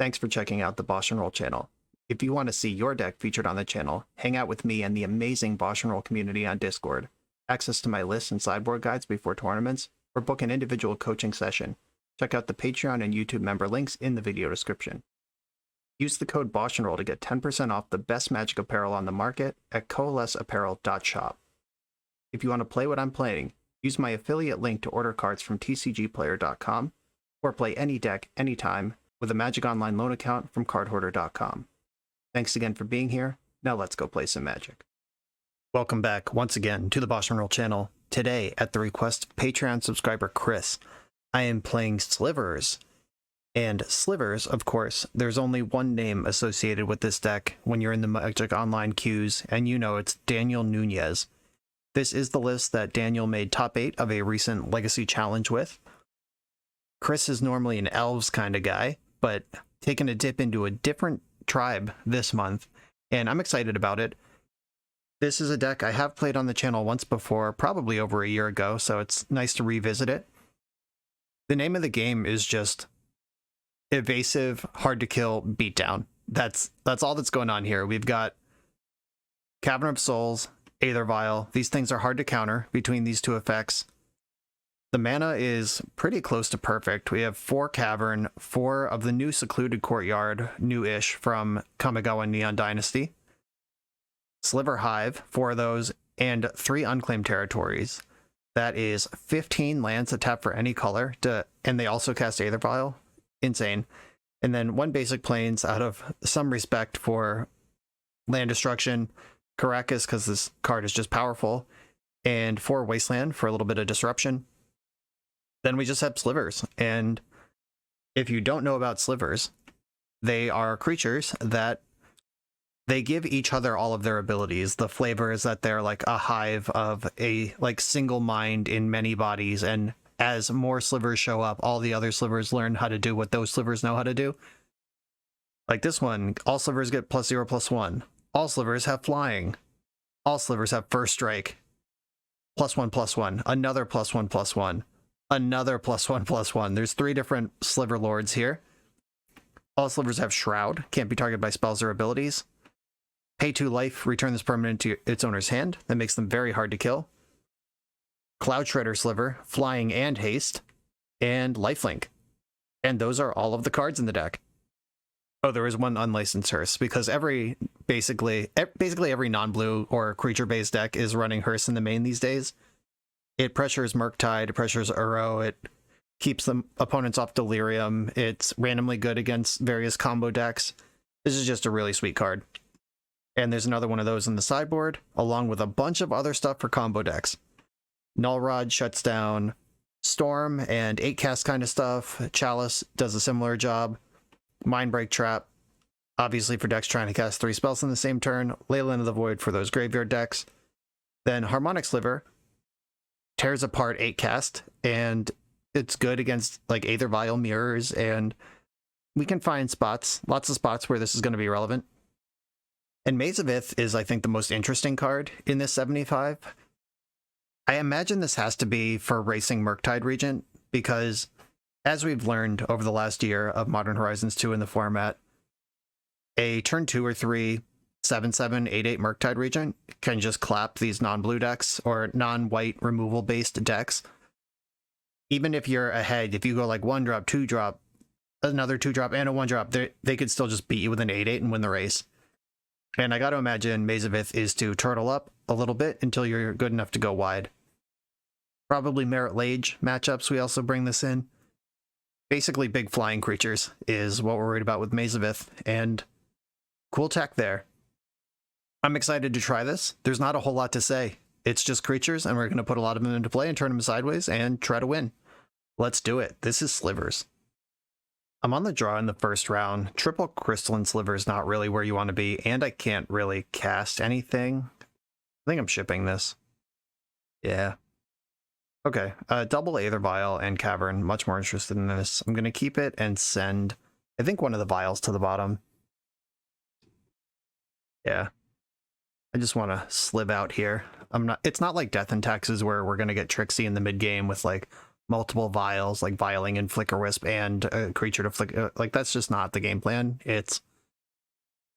Thanks for checking out the BoshNRoll channel. If you want to see your deck featured on the channel, hang out with me and the amazing BoshNRoll community on Discord, access to my lists and sideboard guides before tournaments, or book an individual coaching session, check out the Patreon and YouTube member links in the video description. Use the code BoshNRoll to get 10% off the best Magic apparel on the market at coalesceapparel.shop. If you want to play what I'm playing, use my affiliate link to order cards from tcgplayer.com, or play any deck, anytime, with a Magic Online loan account from cardhoarder.com. Thanks again for being here. Now let's go play some Magic. Welcome back once again to the BoshNRoll channel. Today, at the request of Patreon subscriber Chris, I am playing Slivers. And Slivers, of course, there's only one name associated with this deck when you're in the Magic Online queues, and you know it's Daniel Nunez. This is the list that Daniel made top 8 of a recent Legacy Challenge with. Chris is normally an Elves kind of guy, but taking a dip into a different tribe this month, and I'm excited about it. This is a deck I have played on the channel once before, probably over a year ago, so it's nice to revisit it. The name of the game is just evasive, hard to kill, beatdown. That's all that's going on here. We've got Cavern of Souls, Aether Vial. These things are hard to counter between these two effects. The mana is pretty close to perfect. We have 4 Cavern, 4 of the new Secluded Courtyard, new-ish from Kamigawa Neon Dynasty. Sliver Hive, 4 of those, and 3 Unclaimed Territories. That is 15 lands that tap for any color, and they also cast Aether Vial. Insane. And then 1 basic plains out of some respect for land destruction, Caracas, because this card is just powerful, and 4 Wasteland for a little bit of disruption. Then we just have Slivers, and if you don't know about Slivers, they are creatures that they give each other all of their abilities. The flavor is that they're like a hive of a single mind in many bodies, and as more Slivers show up, all the other Slivers learn how to do what those Slivers know how to do. Like this one, all Slivers get +0/+1. All Slivers have flying. All Slivers have first strike. +1/+1. Another +1/+1. Another +1/+1. There's 3 different Sliver Lords here. All Slivers have Shroud. Can't be targeted by spells or abilities. Pay 2 life. Return this permanent to its owner's hand. That makes them very hard to kill. Cloud Shredder Sliver. Flying and haste. And lifelink. And those are all of the cards in the deck. Oh, there is 1 unlicensed Hearse, because basically every non-blue or creature-based deck is running Hearse in the main these days. It pressures Murktide, it pressures Uro, it keeps the opponents off Delirium, it's randomly good against various combo decks. This is just a really sweet card. And there's another one of those in the sideboard, along with a bunch of other stuff for combo decks. Null Rod shuts down Storm and 8 cast kind of stuff. Chalice does a similar job. Mindbreak Trap, obviously for decks trying to cast 3 spells in the same turn. Leyline of the Void for those graveyard decks. Then Harmonic Sliver tears apart 8 cast, and it's good against like Aether Vial mirrors, and we can find spots, lots of spots where this is going to be relevant. And Maze of Ith is, I think, the most interesting card in this 75. I imagine this has to be for racing Murktide Regent, because as we've learned over the last year of Modern Horizons 2 in the format, a turn 2 or 3 7/7 8/8 Murktide Regent can just clap these non-blue decks or non-white removal based decks. Even if you're ahead, if you go like 1-drop, 2-drop, another 2-drop, and a 1-drop, they could still just beat you with an 8/8 and win the race. And I got to imagine Maze of Ith is to turtle up a little bit until you're good enough to go wide. Probably Merit Lage matchups, we also bring this in. Basically, big flying creatures is what we're worried about with Maze of Ith, and cool tech there. I'm excited to try this. There's not a whole lot to say. It's just creatures, and we're going to put a lot of them into play and turn them sideways and try to win. Let's do it. This is Slivers. I'm on the draw in the first round. Triple Crystalline Sliver is not really where you want to be, and I can't really cast anything. I think I'm shipping this. Yeah. Okay, double Aether Vial and Cavern. Much more interested in this. I'm going to keep it and send, I think, one of the vials to the bottom. Yeah. I just want to slive out here. It's not like Death and Taxes where we're going to get tricksy in the mid game with like multiple vials, like vialing and Flicker Wisp and a creature to flick. Like, that's just not the game plan. It's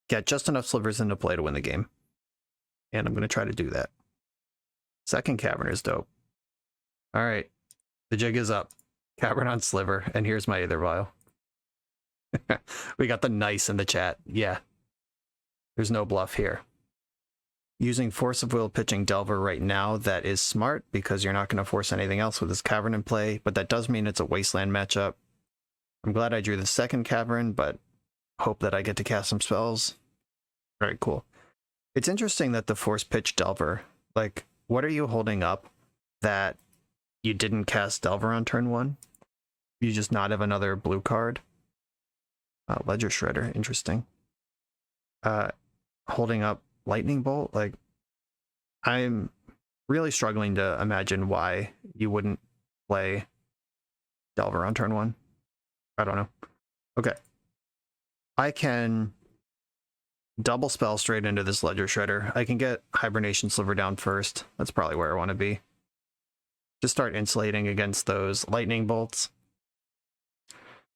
get just enough slivers into play to win the game. And I'm going to try to do that. Second Cavern is dope. All right. The jig is up. Cavern on Sliver. And here's my Aether Vial. We got the nice in the chat. Yeah. There's no bluff here. Using Force of Will pitching Delver right now, that is smart because you're not going to force anything else with this Cavern in play, but that does mean it's a Wasteland matchup. I'm glad I drew the second Cavern, but hope that I get to cast some spells. All right, cool. It's interesting that the Force pitch Delver, like, what are you holding up that you didn't cast Delver on turn 1? You just not have another blue card? Ledger Shredder, interesting. Holding up Lightning Bolt, like, I'm really struggling to imagine why you wouldn't play Delver on turn 1. I don't know. Okay. I can double spell straight into this Ledger Shredder. I can get Hibernation Sliver down first. That's probably where I want to be. Just start insulating against those Lightning Bolts.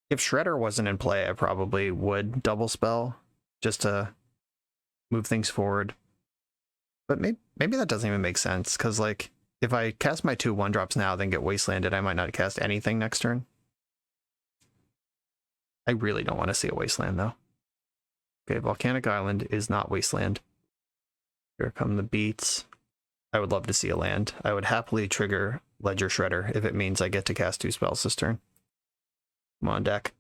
If Shredder wasn't in play, I probably would double spell just to move things forward. But maybe that doesn't even make sense, because, like, if I cast my 2 1-drops now, then get Wastelanded, I might not cast anything next turn. I really don't want to see a Wasteland, though. Okay, Volcanic Island is not Wasteland. Here come the beats. I would love to see a land. I would happily trigger Ledger Shredder if it means I get to cast 2 spells this turn. Come on, deck.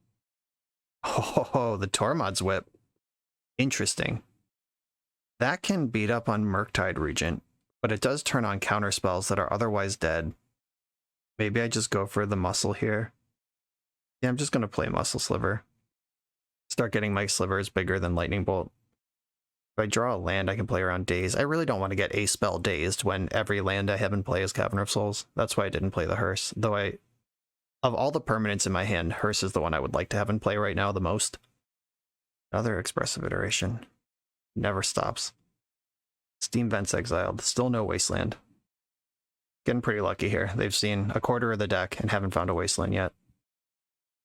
Oh, the Tormod's Whip. Interesting. That can beat up on Murktide Regent, but it does turn on counter spells that are otherwise dead. Maybe I just go for the muscle here. Yeah, I'm just going to play Muscle Sliver. Start getting my slivers bigger than Lightning Bolt. If I draw a land, I can play around Daze. I really don't want to get a spell dazed when every land I have in play is Cavern of Souls. That's why I didn't play the Hearse. Though of all the permanents in my hand, Hearse is the one I would like to have in play right now the most. Another Expressive Iteration. Never stops. Steam Vents exiled. Still no Wasteland. Getting pretty lucky here. They've seen a quarter of the deck and haven't found a Wasteland yet.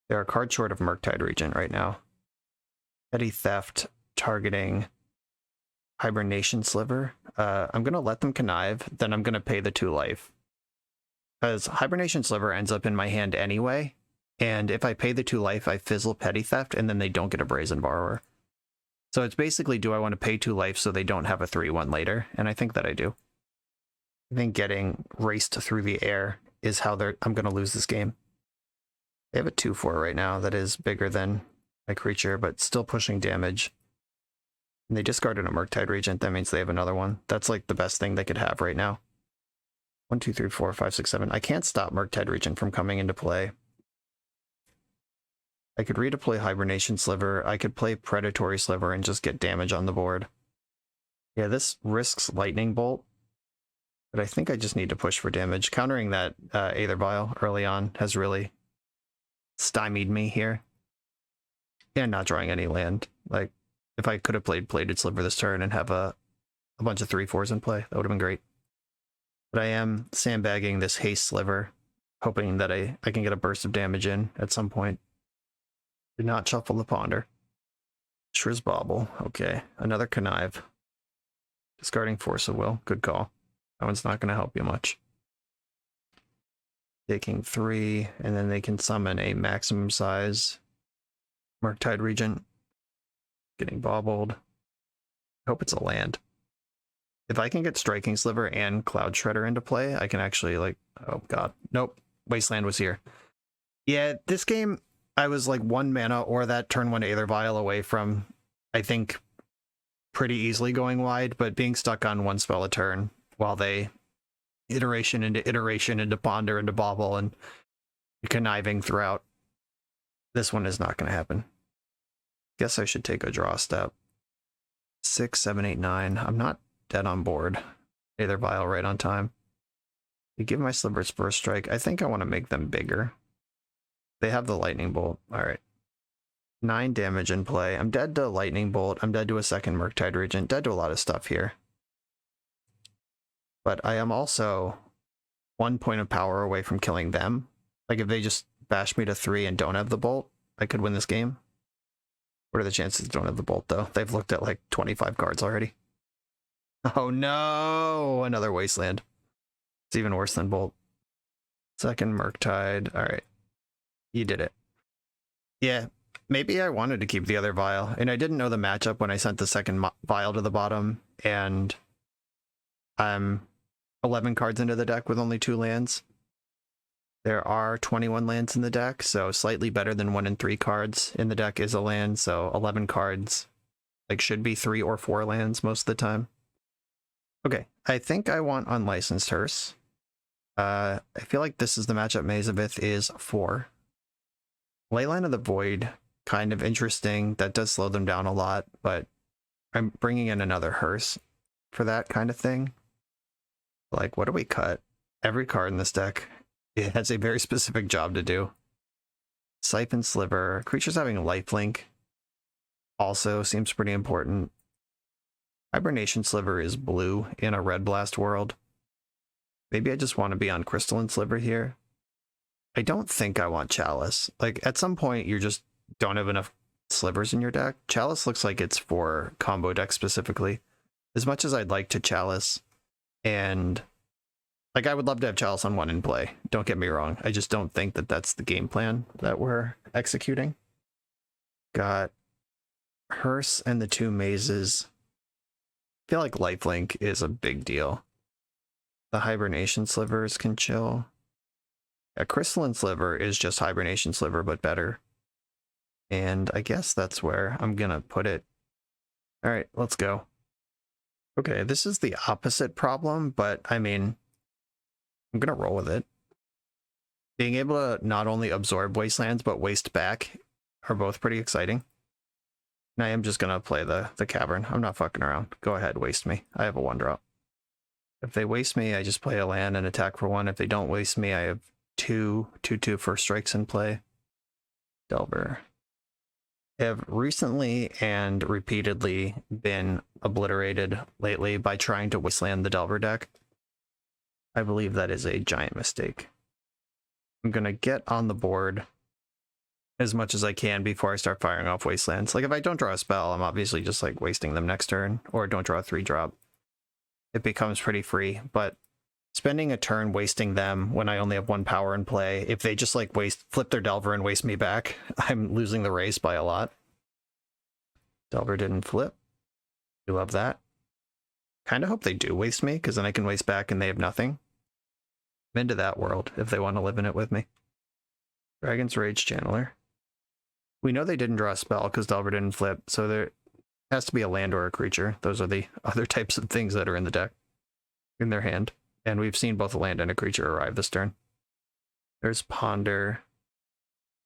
They're a card short of Murktide Regent right now. Petty Theft targeting Hibernation Sliver. I'm going to let them connive, then I'm going to pay the 2 life. Because Hibernation Sliver ends up in my hand anyway, and if I pay the 2 life, I fizzle Petty Theft, and then they don't get a Brazen Borrower. So it's basically, do I want to pay 2 life so they don't have a 3-1 later? And I think that I do. I think getting raced through the air is how I'm going to lose this game. They have a 2-4 right now that is bigger than my creature, but still pushing damage. And they discarded a Murktide Regent. That means they have another one. That's like the best thing they could have right now. 1, 2, 3, 4, 5, 6, 7. I can't stop Murktide Regent from coming into play. I could redeploy Hibernation Sliver. I could play Predatory Sliver and just get damage on the board. Yeah, this risks Lightning Bolt, but I think I just need to push for damage. Countering that Aether Vial early on has really stymied me here. And not drawing any land. Like, if I could have played Plated Sliver this turn and have a bunch of 3/4s in play, that would have been great. But I am sandbagging this Haste Sliver, hoping that I can get a burst of damage in at some point. Do not shuffle the Ponder. Shrizbobble. Okay, another Connive. Discarding Force of Will. Good call. That one's not going to help you much. Taking 3, and then they can summon a maximum size Murktide Regent. Getting bobbled. I hope it's a land. If I can get Striking Sliver and Cloud Shredder into play, I can actually, like, oh god. Nope. Wasteland was here. Yeah, this game, I was like 1 mana or that turn 1 Aether Vial away from, I think, pretty easily going wide, but being stuck on 1 spell a turn while they iteration into Ponder into Bobble and conniving throughout. This one is not going to happen. Guess I should take a draw step. 6, 7, 8, 9. I'm not dead on board. Aether Vial right on time. They give my Slivers first strike. I think I want to make them bigger. They have the Lightning Bolt. Alright. 9 damage in play. I'm dead to Lightning Bolt. I'm dead to a second Murktide Regent. Dead to a lot of stuff here. But I am also 1 point of power away from killing them. Like if they just bash me to 3 and don't have the bolt, I could win this game. What are the chances they don't have the bolt though? They've looked at like 25 cards already. Oh no, another Wasteland. It's even worse than bolt. Second Murktide. All right, you did it. Yeah, maybe I wanted to keep the other vial, and I didn't know the matchup when I sent the second vial to the bottom, and I'm 11 cards into the deck with only 2 lands. There are 21 lands in the deck, so slightly better than 1 and 3 cards in the deck is a land, so 11 cards like should be 3 or 4 lands most of the time. Okay, I think I want Unlicensed Hearse. I feel like this is the matchup Mazavith is for. Leyline of the Void, kind of interesting. That does slow them down a lot, but I'm bringing in another Hearse for that kind of thing. Like, what do we cut? Every card in this deck, it has a very specific job to do. Siphon Sliver. Creatures having lifelink also seems pretty important. Hibernation Sliver is blue in a Red Blast world. Maybe I just want to be on Crystalline Sliver here. I don't think I want Chalice. Like, at some point, you just don't have enough slivers in your deck. Chalice looks like it's for combo decks specifically. As much as I'd like to Chalice, and like I would love to have Chalice on 1 in play. Don't get me wrong. I just don't think that that's the game plan that we're executing. Got Hearse and the 2 mazes. I feel like lifelink is a big deal. The Hibernation Slivers can chill. A Crystalline Sliver is just Hibernation Sliver, but better. And I guess that's where I'm gonna put it. All right, let's go. Okay, this is the opposite problem, but I mean, I'm gonna roll with it. Being able to not only absorb Wastelands, but waste back are both pretty exciting. And I am just gonna play the Cavern. I'm not fucking around. Go ahead, waste me. I have a 1-drop. If they waste me, I just play a land and attack for 1. If they don't waste me, I have 2/2/2 first strikes in play. Delver. I have recently and repeatedly been obliterated lately by trying to wasteland the Delver deck. I believe that is a giant mistake. I'm going to get on the board as much as I can before I start firing off wastelands. Like if I don't draw a spell, I'm obviously just like wasting them next turn, or don't draw a 3-drop. It becomes pretty free, but spending a turn wasting them when I only have 1 power in play, if they just like flip their Delver and waste me back, I'm losing the race by a lot. Delver didn't flip. You love that. Kind of hope they do waste me, because then I can waste back and they have nothing. I'm into that world if they want to live in it with me. Dragon's Rage Channeler. We know they didn't draw a spell because Delver didn't flip, so there has to be a land or a creature. Those are the other types of things that are in the deck, in their hand. And we've seen both a land and a creature arrive this turn. There's Ponder.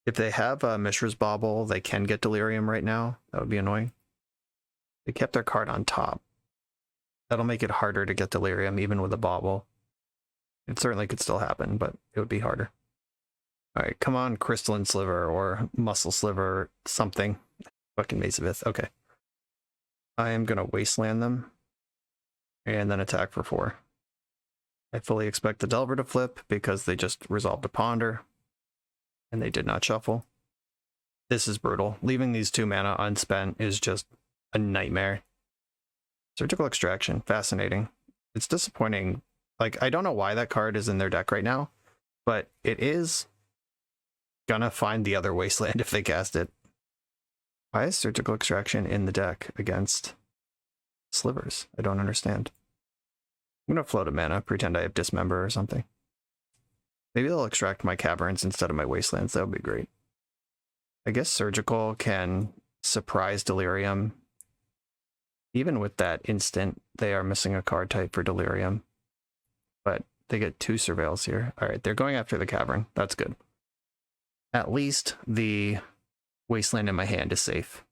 If they have a Mishra's Bauble, they can get Delirium right now. That would be annoying. They kept their card on top. That'll make it harder to get Delirium, even with a Bauble. It certainly could still happen, but it would be harder. All right, come on, Crystalline Sliver or Muscle Sliver, something. Fucking Mazavith. Okay. I am going to wasteland them and then attack for 4. I fully expect the Delver to flip because they just resolved a Ponder and they did not shuffle. This is brutal. Leaving these 2 mana unspent is just a nightmare. Surgical Extraction, fascinating. It's disappointing. Like, I don't know why that card is in their deck right now, but it is gonna find the other Wasteland if they cast it. Why is Surgical Extraction in the deck against Slivers? I don't understand. I'm gonna float a mana, pretend I have Dismember or something. Maybe they'll extract my Caverns instead of my Wastelands. That would be great. I guess Surgical can surprise Delirium. Even with that instant, they are missing a card type for Delirium. But they get 2 Surveils here. Alright, they're going after the Cavern. That's good. At least the Wasteland in my hand is safe.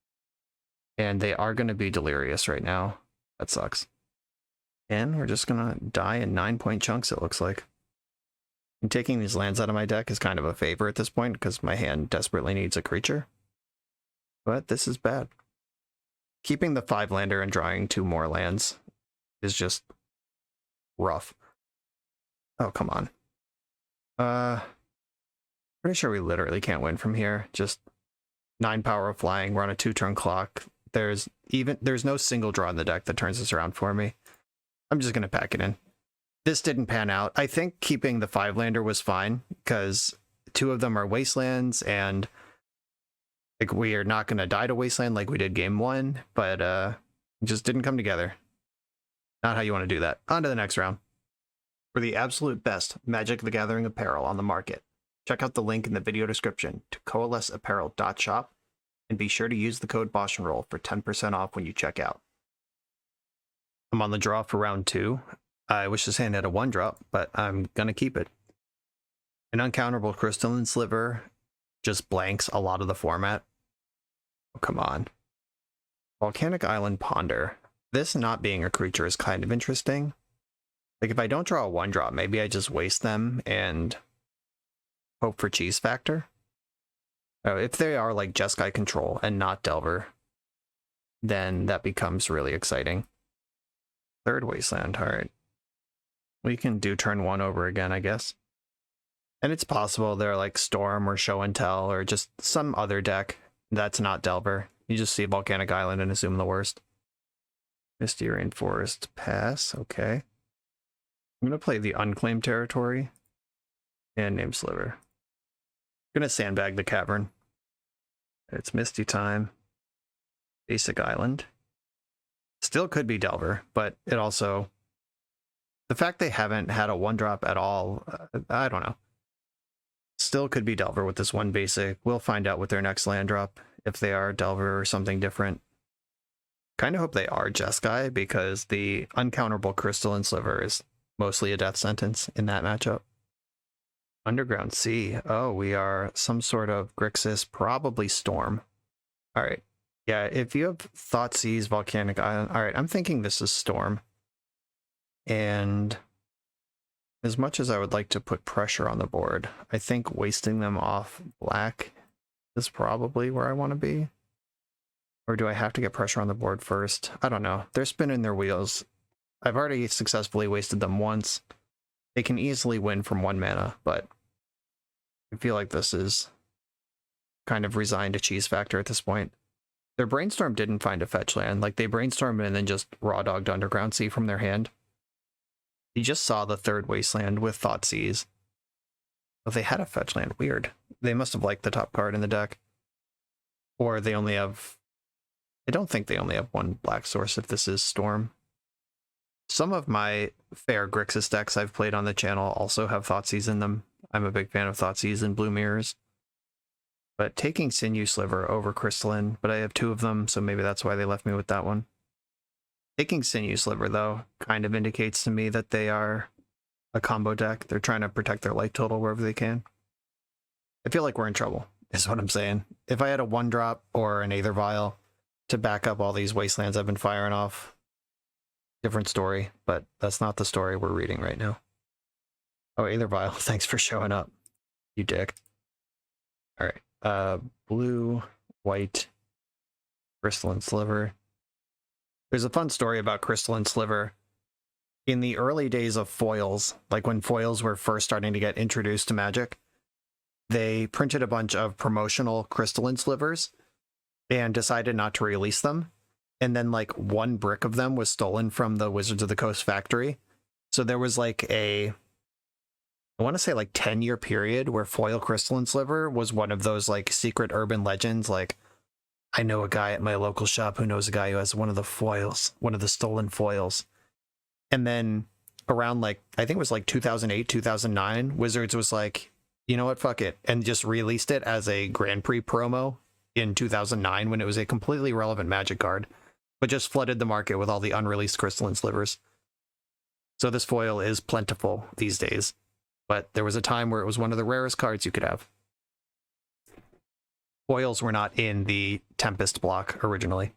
And they are going to be delirious right now. That sucks. And we're just going to die in 9-point chunks, it looks like. And taking these lands out of my deck is kind of a favor at this point, because my hand desperately needs a creature. But this is bad. Keeping the 5-lander and drawing 2 more lands is just rough. Oh, come on. Pretty sure we literally can't win from here. Just 9 power of flying. We're on a 2-turn clock. There's no single draw in the deck that turns this around for me. I'm just gonna pack it in. This didn't pan out. I think keeping the 5-lander was fine because 2 of them are wastelands, and like we are not gonna die to wasteland like we did game 1, but it just didn't come together. Not how you want to do that. On to the next round. For the absolute best Magic the Gathering apparel on the market, check out the link in the video description to coalesceapparel.shop, and be sure to use the code BoshNRoll for 10% off when you check out. I'm on the draw for round 2. I wish this hand had a 1-drop, but I'm going to keep it. An uncounterable Crystalline Sliver just blanks a lot of the format. Oh, come on. Volcanic Island Ponder. This not being a creature is kind of interesting. Like, if I don't draw a 1-drop, maybe I just waste them and hope for cheese factor. Oh, if they are like Jeskai control and not Delver, then that becomes really exciting. 3rd wasteland, alright. We can do turn 1 over again, I guess. And it's possible they're like Storm or Show and Tell or just some other deck that's not Delver. You just see Volcanic Island and assume the worst. Misty Rainforest, pass, okay. I'm going to play the Unclaimed Territory and name Sliver. I'm going to sandbag the Cavern. It's Misty time. Basic Island. Still could be Delver, but it also... The fact they haven't had a 1-drop at all, I don't know. Still could be Delver with this 1 basic. We'll find out with their next land drop, if they are Delver or something different. Kind of hope they are Jeskai, because the uncounterable Crystalline Sliver is mostly a death sentence in that matchup. Underground Sea. Oh, we are some sort of Grixis, probably Storm. Alright. Yeah, if you have Thoughtseize, Volcanic Island... Alright, I'm thinking this is Storm. And as much as I would like to put pressure on the board, I think wasting them off black is probably where I want to be. Or do I have to get pressure on the board first? I don't know. They're spinning their wheels. I've already successfully wasted them once. They can easily win from 1 mana, but I feel like this is kind of resigned to cheese factor at this point. Their Brainstorm didn't find a fetch land. Like, they brainstormed and then just raw dogged Underground Sea from their hand. You just saw the 3rd wasteland with Thoughtseize. Oh, they had a fetch land. Weird. They must have liked the top card in the deck. Or they only have... I don't think they only have 1 black source if this is Storm. Some of my fair Grixis decks I've played on the channel also have Thoughtseize in them. I'm a big fan of Thoughtseize and Blue Mirrors. But taking Sinew Sliver over Crystalline, but I have 2 of them, so maybe that's why they left me with that one. Taking Sinew Sliver, though, kind of indicates to me that they are a combo deck. They're trying to protect their life total wherever they can. I feel like we're in trouble, is what I'm saying. If I had a 1-drop or an Aether Vial to back up all these wastelands I've been firing off, different story, but that's not the story we're reading right now. Oh, Aether Vial, thanks for showing up, you dick. Alright, blue, white, Crystalline Sliver. There's a fun story about Crystalline Sliver. In the early days of foils, like when foils were first starting to get introduced to Magic, they printed a bunch of promotional Crystalline Slivers and decided not to release them. And then like 1 brick of them was stolen from the Wizards of the Coast factory. So there was like I want to say like 10-year period where foil Crystalline Sliver was one of those like secret urban legends. Like, I know a guy at my local shop who knows a guy who has one of the foils, one of the stolen foils. And then around like, I think it was like 2008, 2009, Wizards was like, you know what, fuck it. And just released it as a Grand Prix promo in 2009 when it was a completely irrelevant Magic card, but just flooded the market with all the unreleased Crystalline Slivers. So this foil is plentiful these days, but there was a time where it was one of the rarest cards you could have. Foils were not in the Tempest block originally.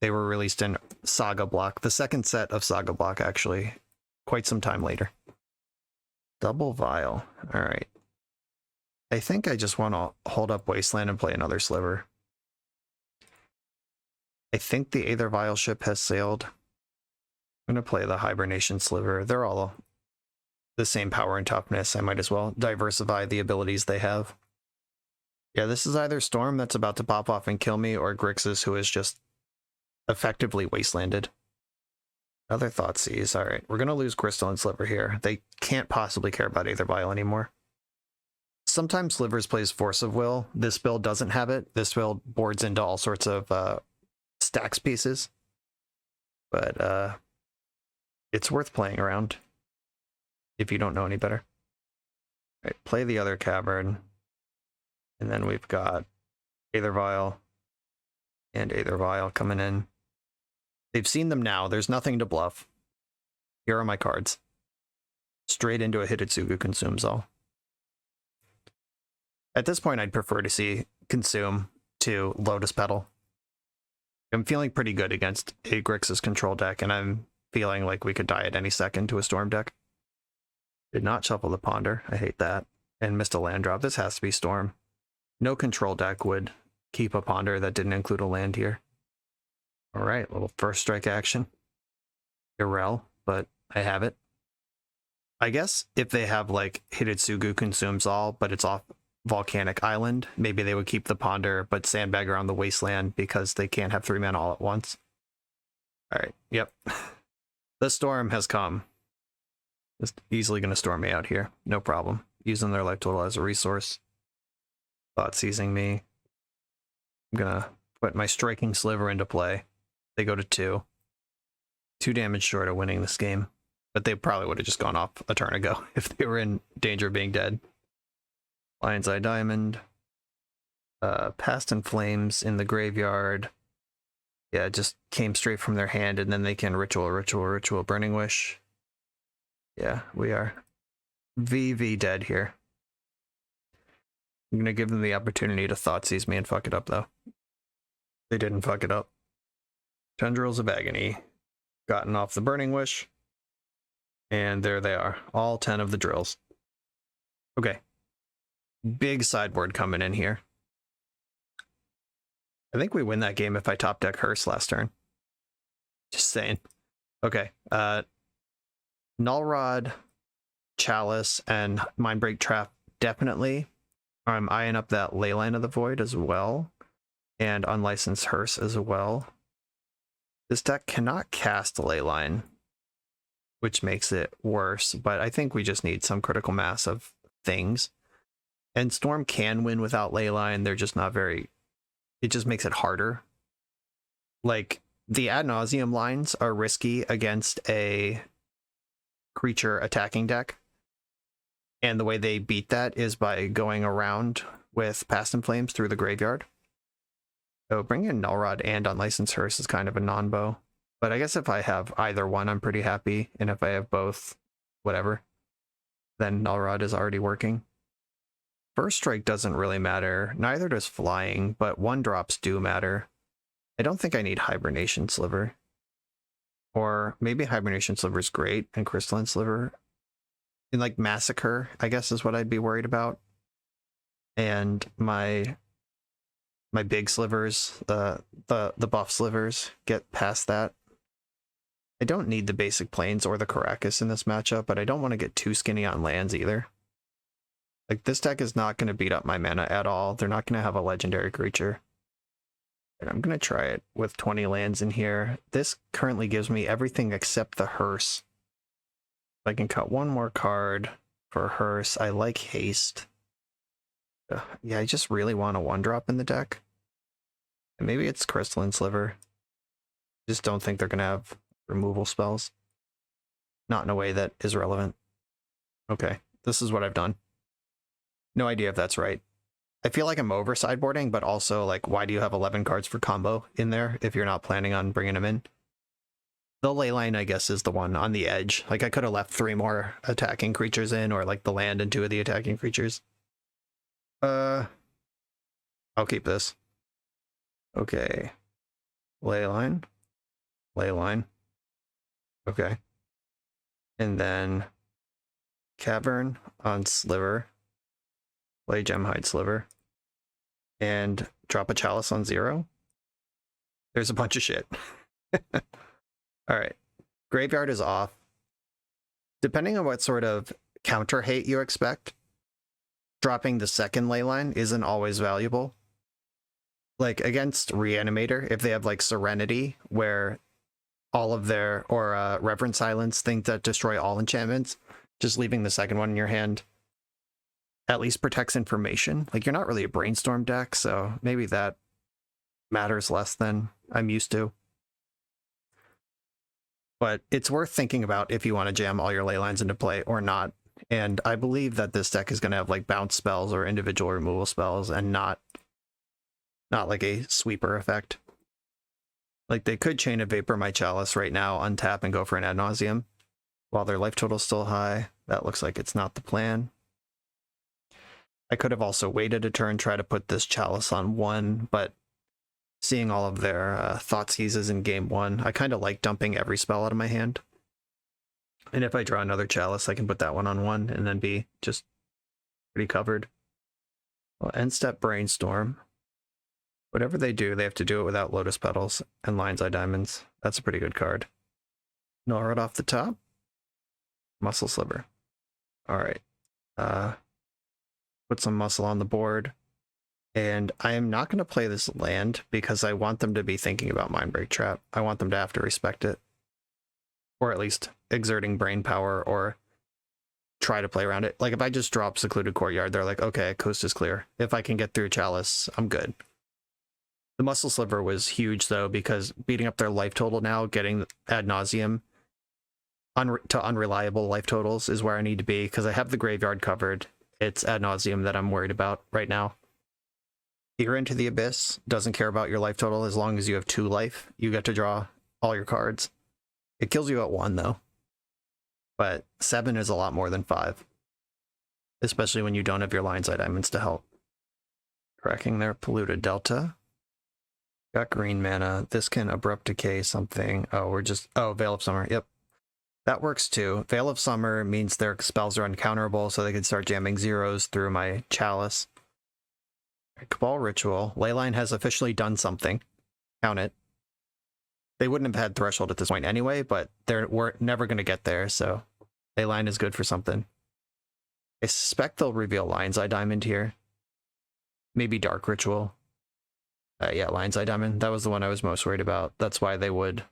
They were released in Saga block, the second set of Saga block, actually, quite some time later. Double Vial. All right. I think I just want to hold up Wasteland and play another Sliver. I think the Aether Vial ship has sailed. I'm going to play the Hibernation Sliver. They're all the same power and toughness. I might as well diversify the abilities they have. Yeah, this is either Storm that's about to pop off and kill me, or Grixis who is just effectively wastelanded. Other Thoughtseize. All right, we're going to lose Crystal and Sliver here. They can't possibly care about Aether Vial anymore. Sometimes Slivers plays Force of Will. This build doesn't have it. This build boards into all sorts of stacks pieces. But it's worth playing around if you don't know any better. All right, play the other Cavern. And then we've got Aether Vial and Aether Vial coming in. They've seen them now. There's nothing to bluff. Here are my cards. Straight into a Hitotsugu Consumes All. At this point, I'd prefer to see Consume to Lotus Petal. I'm feeling pretty good against a Grixis control deck, and I'm feeling like we could die at any second to a Storm deck. Did not shuffle the Ponder. I hate that. And missed a land drop. This has to be Storm. No control deck would keep a Ponder that didn't include a land here. All right, little first strike action. Irrel, but I have it. I guess if they have like Hitotsugu Consumes All, but it's off Volcanic Island, maybe they would keep the Ponder, but sandbag around the Wasteland because they can't have 3 mana all at once. All right, yep. The Storm has come. Just easily going to storm me out here. No problem. Using their life total as a resource. Thought seizing me. I'm going to put my Striking Sliver into play. They go to 2. 2 damage short of winning this game. But they probably would have just gone off a turn ago if they were in danger of being dead. Lion's Eye Diamond. Past in Flames in the graveyard. Yeah, it just came straight from their hand, and then they can Ritual, Burning Wish. Yeah, we are VV dead here. I'm going to give them the opportunity to Thoughtseize me and fuck it up, though. They didn't fuck it up. Tendrils of Agony. Gotten off the Burning Wish. And there they are. All 10 of the drills. Okay. Big sideboard coming in here. I think we win that game if I top deck Hearse last turn. Just saying. Okay. Null Rod, Chalice, and Mindbreak Trap definitely. I'm eyeing up that Leyline of the Void as well. And Unlicensed Hearse as well. This deck cannot cast Leyline, which makes it worse, but I think we just need some critical mass of things. And Storm can win without Leyline, they're just not very... It just makes it harder. Like, the Ad Nauseam lines are risky against a creature attacking deck. And the way they beat that is by going around with Past in Flames through the graveyard. So bringing in Null Rod and Unlicensed Hearse is kind of a non-bow. But I guess if I have either one, I'm pretty happy. And if I have both, whatever, then Null Rod is already working. First Strike doesn't really matter. Neither does Flying, but 1-drops do matter. I don't think I need Hibernation Sliver. Or maybe Hibernation Sliver is great, and Crystalline Sliver. In like Massacre, I guess is what I'd be worried about. And my big slivers, the buff slivers, get past that. I don't need the basic planes or the Caracas in this matchup, but I don't want to get too skinny on lands either. Like, this deck is not going to beat up my mana at all. They're not going to have a legendary creature. And I'm going to try it with 20 lands in here. This currently gives me everything except the Hearse. I can cut one more card for Hearse. I like Haste. Yeah, I just really want a 1-drop in the deck. And maybe it's Crystalline Sliver. Just don't think they're going to have removal spells. Not in a way that is relevant. Okay, this is what I've done. No idea if that's right. I feel like I'm over sideboarding, but also, like, why do you have 11 cards for combo in there if you're not planning on bringing them in? The Leyline, I guess, is the one on the edge. Like, I could have left 3 more attacking creatures in, or, like, the land and 2 of the attacking creatures. I'll keep this. Okay. Leyline. Leyline. Okay. And then Cavern on Sliver. Play Gemhide Sliver. And drop a Chalice on 0. There's a bunch of shit. Alright. Graveyard is off. Depending on what sort of counter hate you expect, dropping the second leyline isn't always valuable. Like against Reanimator, if they have like Serenity, where all of their, or Reverent Silence, things that destroy all enchantments, just leaving the second one in your hand at least protects information. Like, you're not really a Brainstorm deck, so maybe that matters less than I'm used to. But it's worth thinking about if you want to jam all your leylines into play or not. And I believe that this deck is going to have like bounce spells or individual removal spells, and not like a sweeper effect. Like, they could Chain of Vapor my Chalice right now, untap, and go for an Ad Nauseam while their life total's still high. That looks like it's not the plan. I could have also waited a turn, try to put this Chalice on 1, but seeing all of their Thoughtseizes in game 1, I kind of like dumping every spell out of my hand. And if I draw another Chalice, I can put that one on 1 and then be just pretty covered. Well, end step Brainstorm. Whatever they do, they have to do it without Lotus Petals and Lion's Eye Diamonds. That's a pretty good card. No, right off the top, Muscle Sliver. All right. Put some muscle on the board. And I am not going to play this land because I want them to be thinking about Mindbreak Trap. I want them to have to respect it. Or at least exerting brain power, or try to play around it. Like, if I just drop Secluded Courtyard, they're like, okay, coast is clear. If I can get through Chalice, I'm good. The Muscle Sliver was huge, though, because beating up their life total now, getting Ad Nauseam to unreliable life totals is where I need to be, because I have the graveyard covered. It's Ad Nauseam that I'm worried about right now. Peer into the Abyss doesn't care about your life total. As long as you have 2 life, you get to draw all your cards. It kills you at 1, though. But 7 is a lot more than 5. Especially when you don't have your Lion's Eye Diamonds to help. Cracking their Polluted Delta. Got green mana. This can Abrupt Decay something. Oh, Veil of Summer. Yep. That works too. Veil of Summer means their spells are uncounterable, so they can start jamming zeros through my Chalice. Cabal Ritual. Leyline has officially done something. Count it. They wouldn't have had Threshold at this point anyway, but we're never going to get there, so Leyline is good for something. I suspect they'll reveal Lion's Eye Diamond here. Maybe Dark Ritual. Yeah, Lion's Eye Diamond. That was the one I was most worried about. That's why they would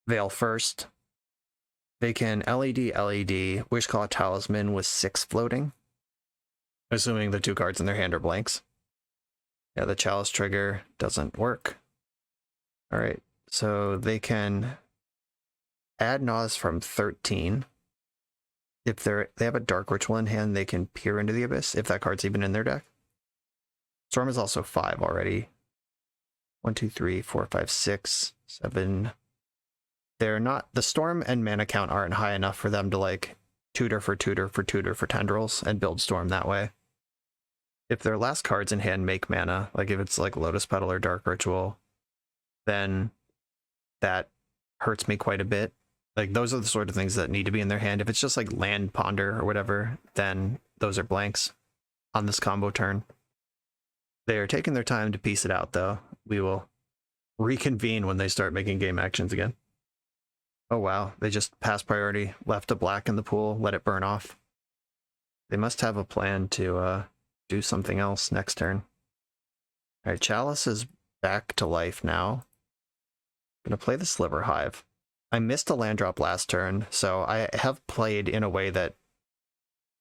Veil first. They can LED, Wishclaw Talisman with 6 floating. Assuming the 2 cards in their hand are blanks. Yeah, the Chalice trigger doesn't work. Alright, so they can add Naws from 13. If they have a Dark Ritual in hand, they can peer into the Abyss, if that card's even in their deck. Storm is also 5 already. 1, 2, 3, 4, 5, 6, 7. They're not, the Storm and mana count aren't high enough for them to like tutor for Tendrils and build Storm that way. If their last cards in hand make mana, like if it's like Lotus Petal or Dark Ritual, then that hurts me quite a bit. Like, those are the sort of things that need to be in their hand. If it's just like Land Ponder or whatever, then those are blanks on this combo turn. They are taking their time to piece it out, though. We will reconvene when they start making game actions again. Oh wow, they just passed priority, left a black in the pool, let it burn off. They must have a plan to do something else next turn. Alright, Chalice is back to life now. I'm gonna play the Sliver Hive. I missed a land drop last turn, so I have played in a way that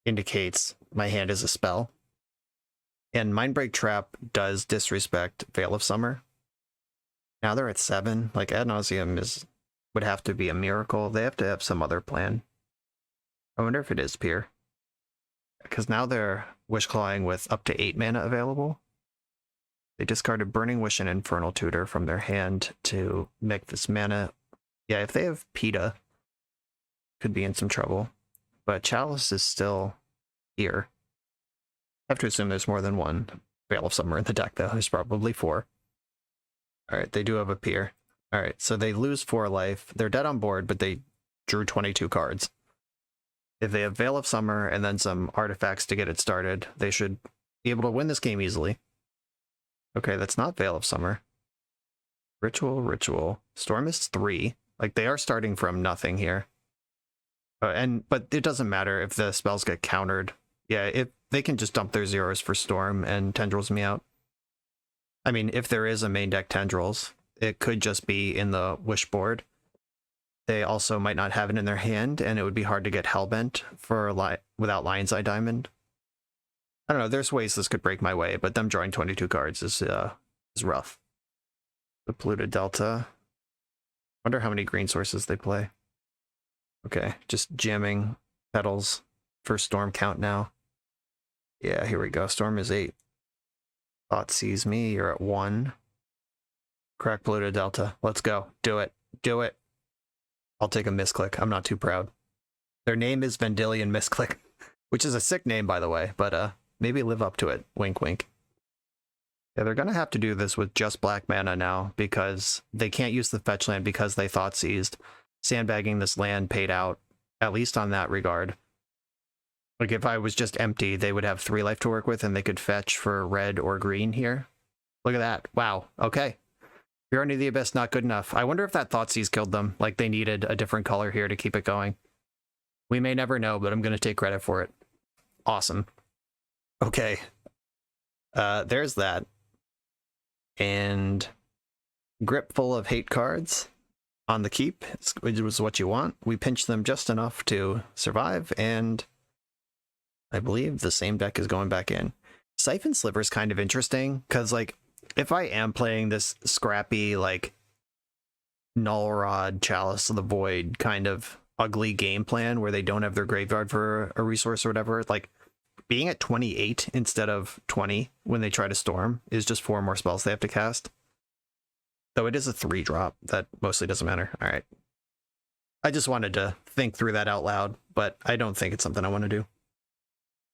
indicates my hand is a spell. And Mindbreak Trap does disrespect Veil of Summer. Now they're at 7. Like, Ad Nauseam would have to be a miracle. They have to have some other plan. I wonder if it is Peer. Because now they're Wishclawing with up to 8 mana available. They discarded Burning Wish and Infernal Tutor from their hand to make this mana. Yeah, if they have PETA, could be in some trouble. But Chalice is still here. I have to assume there's more than one Veil of Summer in the deck, though. There's probably 4. Alright, they do have a Peer. Alright, so they lose 4 life. They're dead on board, but they drew 22 cards. If they have Veil of Summer and then some artifacts to get it started, they should be able to win this game easily. Okay, that's not Veil of Summer. Ritual. Storm is 3. Like, they are starting from nothing here. But it doesn't matter if the spells get countered Yeah, if they can just dump their zeros for Storm and Tendrils me out. I mean, if there is a main deck Tendrils, it could just be in the Wish board. They also might not have it in their hand, and it would be hard to get Hellbent for without Lion's Eye Diamond. I don't know, there's ways this could break my way, but them drawing 22 cards is rough. The Polluted Delta. Wonder how many green sources they play. Okay, just jamming Petals for Storm count now. Yeah, here we go. Storm is 8. Thought sees me. You're at 1. Crack Polluted Delta. Let's go. Do it. Do it. I'll take a misclick. I'm not too proud. Their name is Vendilion Misclick, which is a sick name, by the way, but maybe live up to it. Wink, wink. Yeah, they're going to have to do this with just black mana now because they can't use the fetch land because they thought seized. Sandbagging this land paid out, at least on that regard. Like, if I was just empty, they would have 3 life to work with, and they could fetch for red or green here. Look at that. Wow. Okay. Fury of the Abyss, not good enough. I wonder if that Thoughtseize killed them. Like, they needed a different color here to keep it going. We may never know, but I'm going to take credit for it. Awesome. Okay. There's that. And Grip full of hate cards on the keep, which was what you want. We pinch them just enough to survive, and I believe the same deck is going back in. Siphon Sliver is kind of interesting, because, like, if I am playing this scrappy, like, Null Rod, Chalice of the Void kind of ugly game plan where they don't have their graveyard for a resource or whatever, like, being at 28 instead of 20 when they try to Storm is just 4 more spells they have to cast. Though it is a 3-drop, that mostly doesn't matter. All right. I just wanted to think through that out loud, but I don't think it's something I want to do.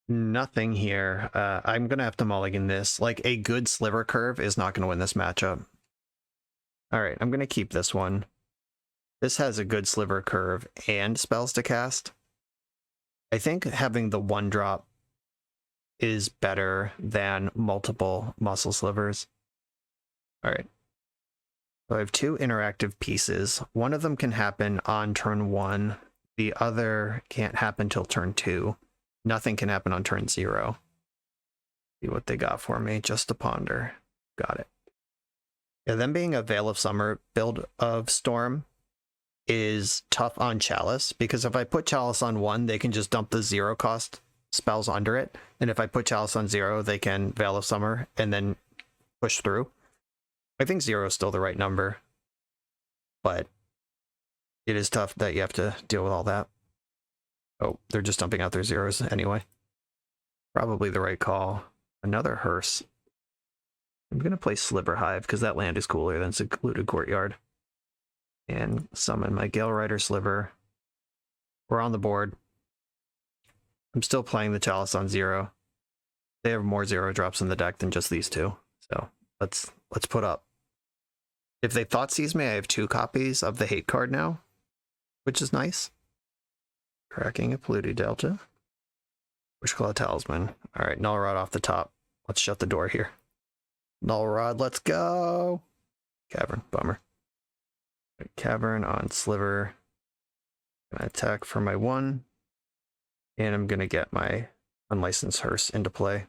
Nothing here. I'm going to have to mulligan this. Like, a good Sliver Curve is not going to win this matchup. All right, I'm going to keep this one. This has a good Sliver Curve and spells to cast. I think having the 1-drop is better than multiple Muscle Slivers. All right. So I have 2 interactive pieces. One of them can happen on turn 1. The other can't happen till turn 2. Nothing can happen on turn 0. See what they got for me. Just to ponder. Got it. Yeah, them being a Veil of Summer build of Storm is tough on Chalice, because if I put Chalice on 1, they can just dump the 0 cost spells under it. And if I put Chalice on 0, they can Veil of Summer and then push through. I think 0 is still the right number, but it is tough that you have to deal with all that. Oh, they're just dumping out their zeros anyway. Probably the right call. Another hearse. I'm going to play Sliver Hive because that land is cooler than Secluded Courtyard. And summon my Gale Rider Sliver. We're on the board. I'm still playing the Chalice on 0. They have more 0 drops in the deck than just these 2. So let's put up. If they Thoughtseize me, I have 2 copies of the hate card now, which is nice. Cracking a Polluted Delta. Wishclaw Talisman. All right, Null Rod off the top. Let's shut the door here. Null Rod, let's go. Cavern, bummer. Cavern on Sliver. Gonna attack for my 1. And I'm gonna get my Unlicensed Hearse into play.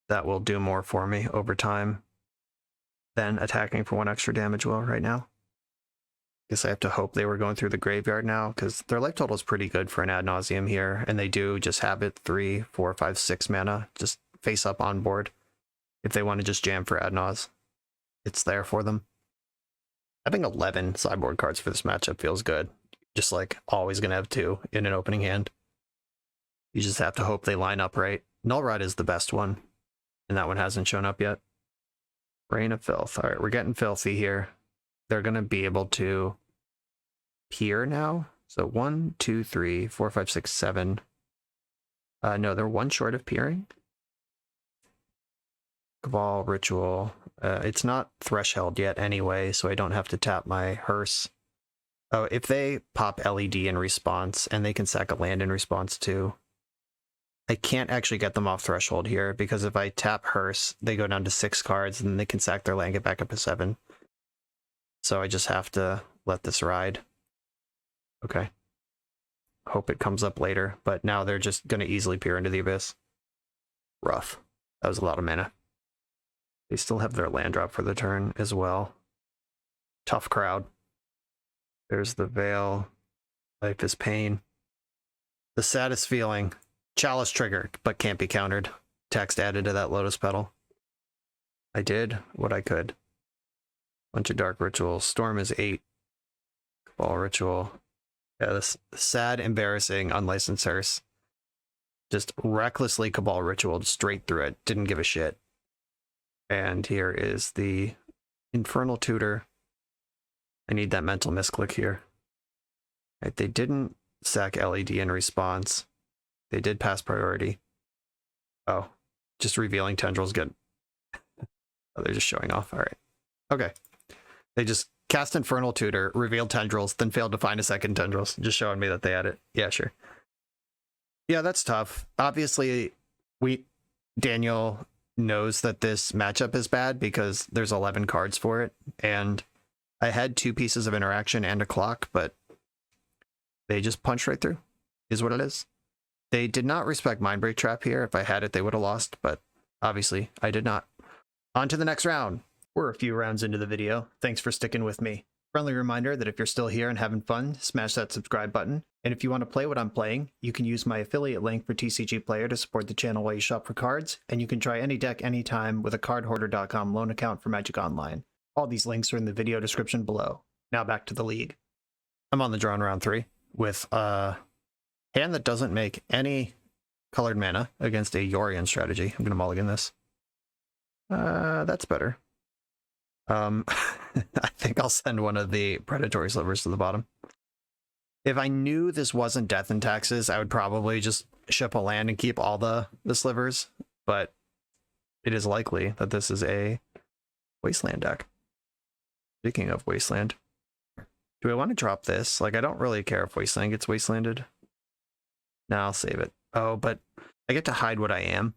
That will do more for me over time than attacking for 1 extra damage will right now. Guess I have to hope they were going through the graveyard now, because their life total is pretty good for an Ad Nauseam here, and they do just have it 3, 4, 5, 6 mana, just face up on board. If they want to just jam for Ad Naus, it's there for them. Having 11 sideboard cards for this matchup feels good. Just like always going to have 2 in an opening hand. You just have to hope they line up right. Null Rod is the best one, and that one hasn't shown up yet. Rain of Filth. All right, we're getting filthy here. They're going to be able to peer now. So 1, 2, 3, 4, 5, 6, 7. No, they're 1 short of peering. Cabal, Ritual. It's not Threshold yet anyway, so I don't have to tap my Hearse. Oh, if they pop LED in response, and they can sack a land in response too, I can't actually get them off Threshold here, because if I tap Hearse, they go down to 6 cards, and then they can sack their land, get back up to 7. So I just have to let this ride. Okay. hope it comes up later, but now they're just going to easily peer into the abyss. Rough. That was a lot of mana. They still have their land drop for the turn as well. Tough crowd. There's the Veil. Life is Pain. The saddest feeling. Chalice trigger, but can't be countered. Text added to that Lotus Petal. I did what I could. Bunch of Dark Rituals. Storm is 8. Cabal Ritual. Yeah, this sad, embarrassing, unlicensed hearse. Just recklessly Cabal Ritual straight through it. Didn't give a shit. And here is the Infernal Tutor. I need that mental misclick here. Right, they didn't sack LED in response. They did pass priority. Oh, just revealing tendrils get... Oh, they're just showing off. All right. Okay. They just cast Infernal Tutor, revealed tendrils, then failed to find a second tendrils. Just showing me that they had it. Yeah, sure. Yeah, that's tough. Obviously, Daniel knows that this matchup is bad because there's 11 cards for it, and I had 2 pieces of interaction and a clock, but they just punched right through, is what it is. They did not respect Mindbreak Trap here. If I had it, they would have lost, but obviously I did not. On to the next round. We're a few rounds into the video. Thanks for sticking with me. Friendly reminder that if you're still here and having fun, smash that subscribe button. And if you want to play what I'm playing, you can use my affiliate link for TCG Player to support the channel while you shop for cards, and you can try any deck anytime with a cardhoarder.com loan account for Magic Online. All these links are in the video description below. Now back to the league. I'm on the draw in round 3 with a hand that doesn't make any colored mana against a Yorion strategy. I'm going to mulligan this. That's better. I think I'll send one of the predatory slivers to the bottom. If I knew this wasn't Death and Taxes, I would probably just ship a land and keep all the slivers, but it is likely that this is a Wasteland deck. Speaking of Wasteland, do I want to drop this? Like, I don't really care if Wasteland gets Wastelanded. No, I'll save it. Oh, but I get to hide what I am.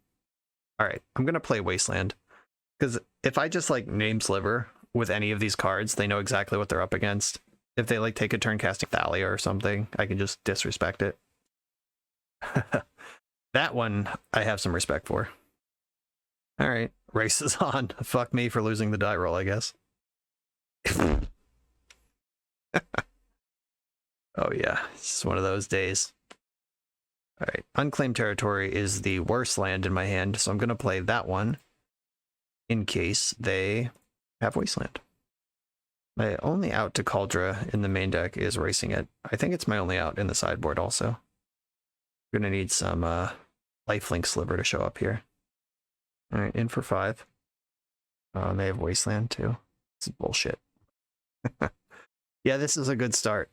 All right, I'm going to play Wasteland. Because if I just, like, name Sliver with any of these cards, they know exactly what they're up against. If they, like, take a turn casting Thalia or something, I can just disrespect it. That one I have some respect for. All right, race is on. Fuck me for losing the die roll, I guess. Oh, yeah, it's just one of those days. All right, Unclaimed Territory is the worst land in my hand, so I'm going to play that one in case they have Wasteland. My only out to Kaldra in the main deck is Racing It. I think it's my only out in the sideboard also. I'm going to need some Lifelink Sliver to show up here. All right, in for 5. And they have Wasteland too. This is bullshit. Yeah, this is a good start.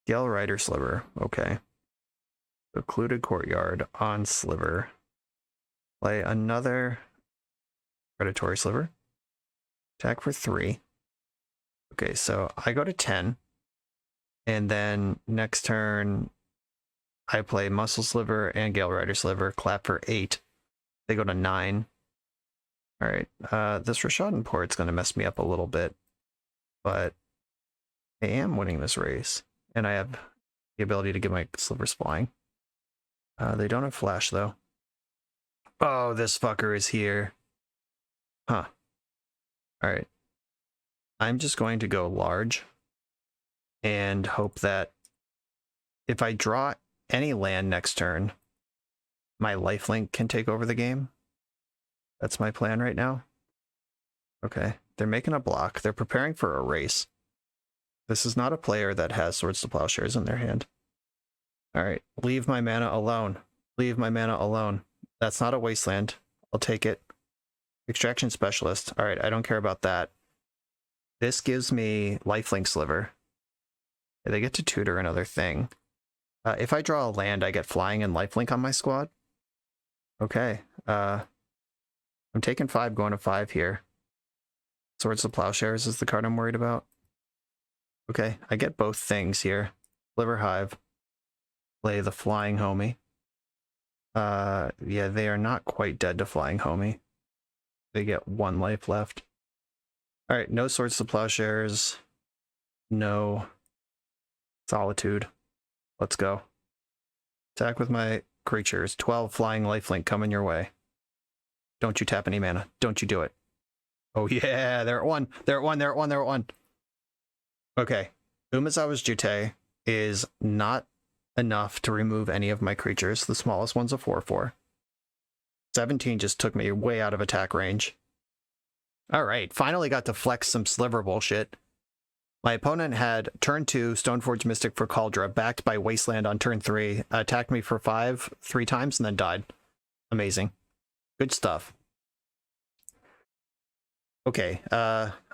Gale Rider Sliver. Okay. Occluded Courtyard on Sliver. Play another Predatory Sliver. Attack for 3. Okay, so I go to 10. And then next turn, I play Muscle Sliver and Gale Rider Sliver. Clap for 8. They go to 9. All right, this Rashadan Port's going to mess me up a little bit. But I am winning this race. And I have the ability to get my Slivers flying. They don't have Flash, though. Oh, this fucker is here. Huh. Alright. I'm just going to go large and hope that if I draw any land next turn, my lifelink can take over the game. That's my plan right now. Okay. They're making a block. They're preparing for a race. This is not a player that has Swords to Plowshares in their hand. Alright. Leave my mana alone. Leave my mana alone. That's not a Wasteland. I'll take it. Extraction Specialist. All right, I don't care about that. This gives me Lifelink Sliver. They get to tutor another thing. If I draw a land, I get Flying and Lifelink on my squad. Okay. I'm taking 5, going to 5 here. Swords to Plowshares is the card I'm worried about. Okay, I get both things here. Sliver Hive. Play the Flying Homie. Yeah, they are not quite dead to Flying Homie. They get 1 life left. Alright, no Swords to Plowshares. No Solitude. Let's go. Attack with my creatures. 12 flying lifelink coming your way. Don't you tap any mana. Don't you do it. Oh yeah, they're at 1. They're at 1. They're at 1. They're at 1. Okay. Umezawa's Jutei is not enough to remove any of my creatures. The smallest one's a 4/4. 17 just took me way out of attack range. Alright, finally got to flex some Sliver bullshit. My opponent had turn 2, Stoneforge Mystic for Kaldra, backed by Wasteland on turn 3, attacked me for 5 3 times, and then died. Amazing. Good stuff. Okay,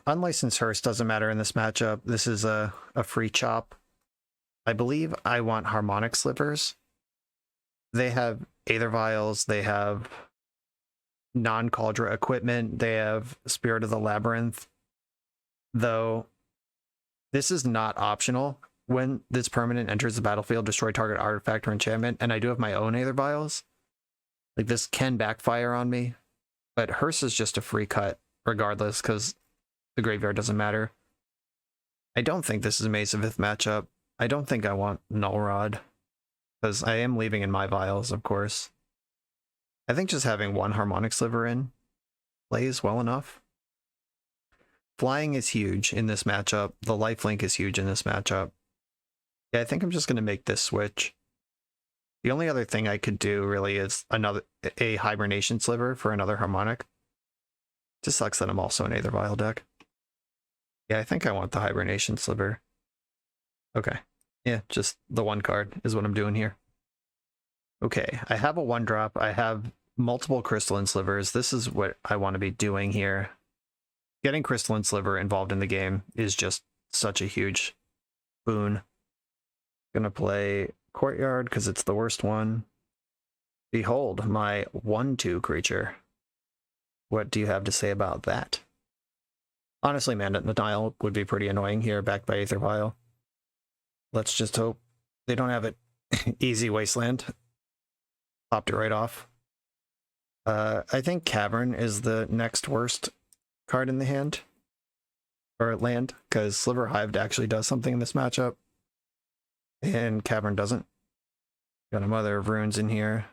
Unlicensed Hearse doesn't matter in this matchup. This is a free chop. I believe I want Harmonic Slivers. They have Aether Vials, they have non-Kaldra equipment, they have Spirit of the Labyrinth. Though, this is not optional. When this permanent enters the battlefield, destroy target artifact or enchantment, and I do have my own Aether Vials. Like, this can backfire on me, but Hearse is just a free cut regardless, because the graveyard doesn't matter. I don't think this is a Maze of Ith matchup. I don't think I want Null Rod, because I am leaving in my vials, of course. I think just having one Harmonic Sliver in plays well enough. Flying is huge in this matchup. The lifelink is huge in this matchup. Yeah, I think I'm just going to make this switch. The only other thing I could do really is a Hibernation Sliver for another Harmonic. Just sucks that I'm also an Aether Vial deck. Yeah, I think I want the Hibernation Sliver. Okay. Yeah, just the one card is what I'm doing here. Okay, I have a 1-drop. I have multiple Crystalline Slivers. This is what I want to be doing here. Getting Crystalline Sliver involved in the game is just such a huge boon. Gonna play Courtyard because it's the worst one. Behold, my 1/2 creature. What do you have to say about that? Honestly, Mana Denial would be pretty annoying here, backed by Aether Vial. Let's just hope they don't have it. Easy Wasteland. Popped it right off. I think Cavern is the next worst card in the hand. Or land, because Sliver Hived actually does something in this matchup. And Cavern doesn't. Got a Mother of Runes in here.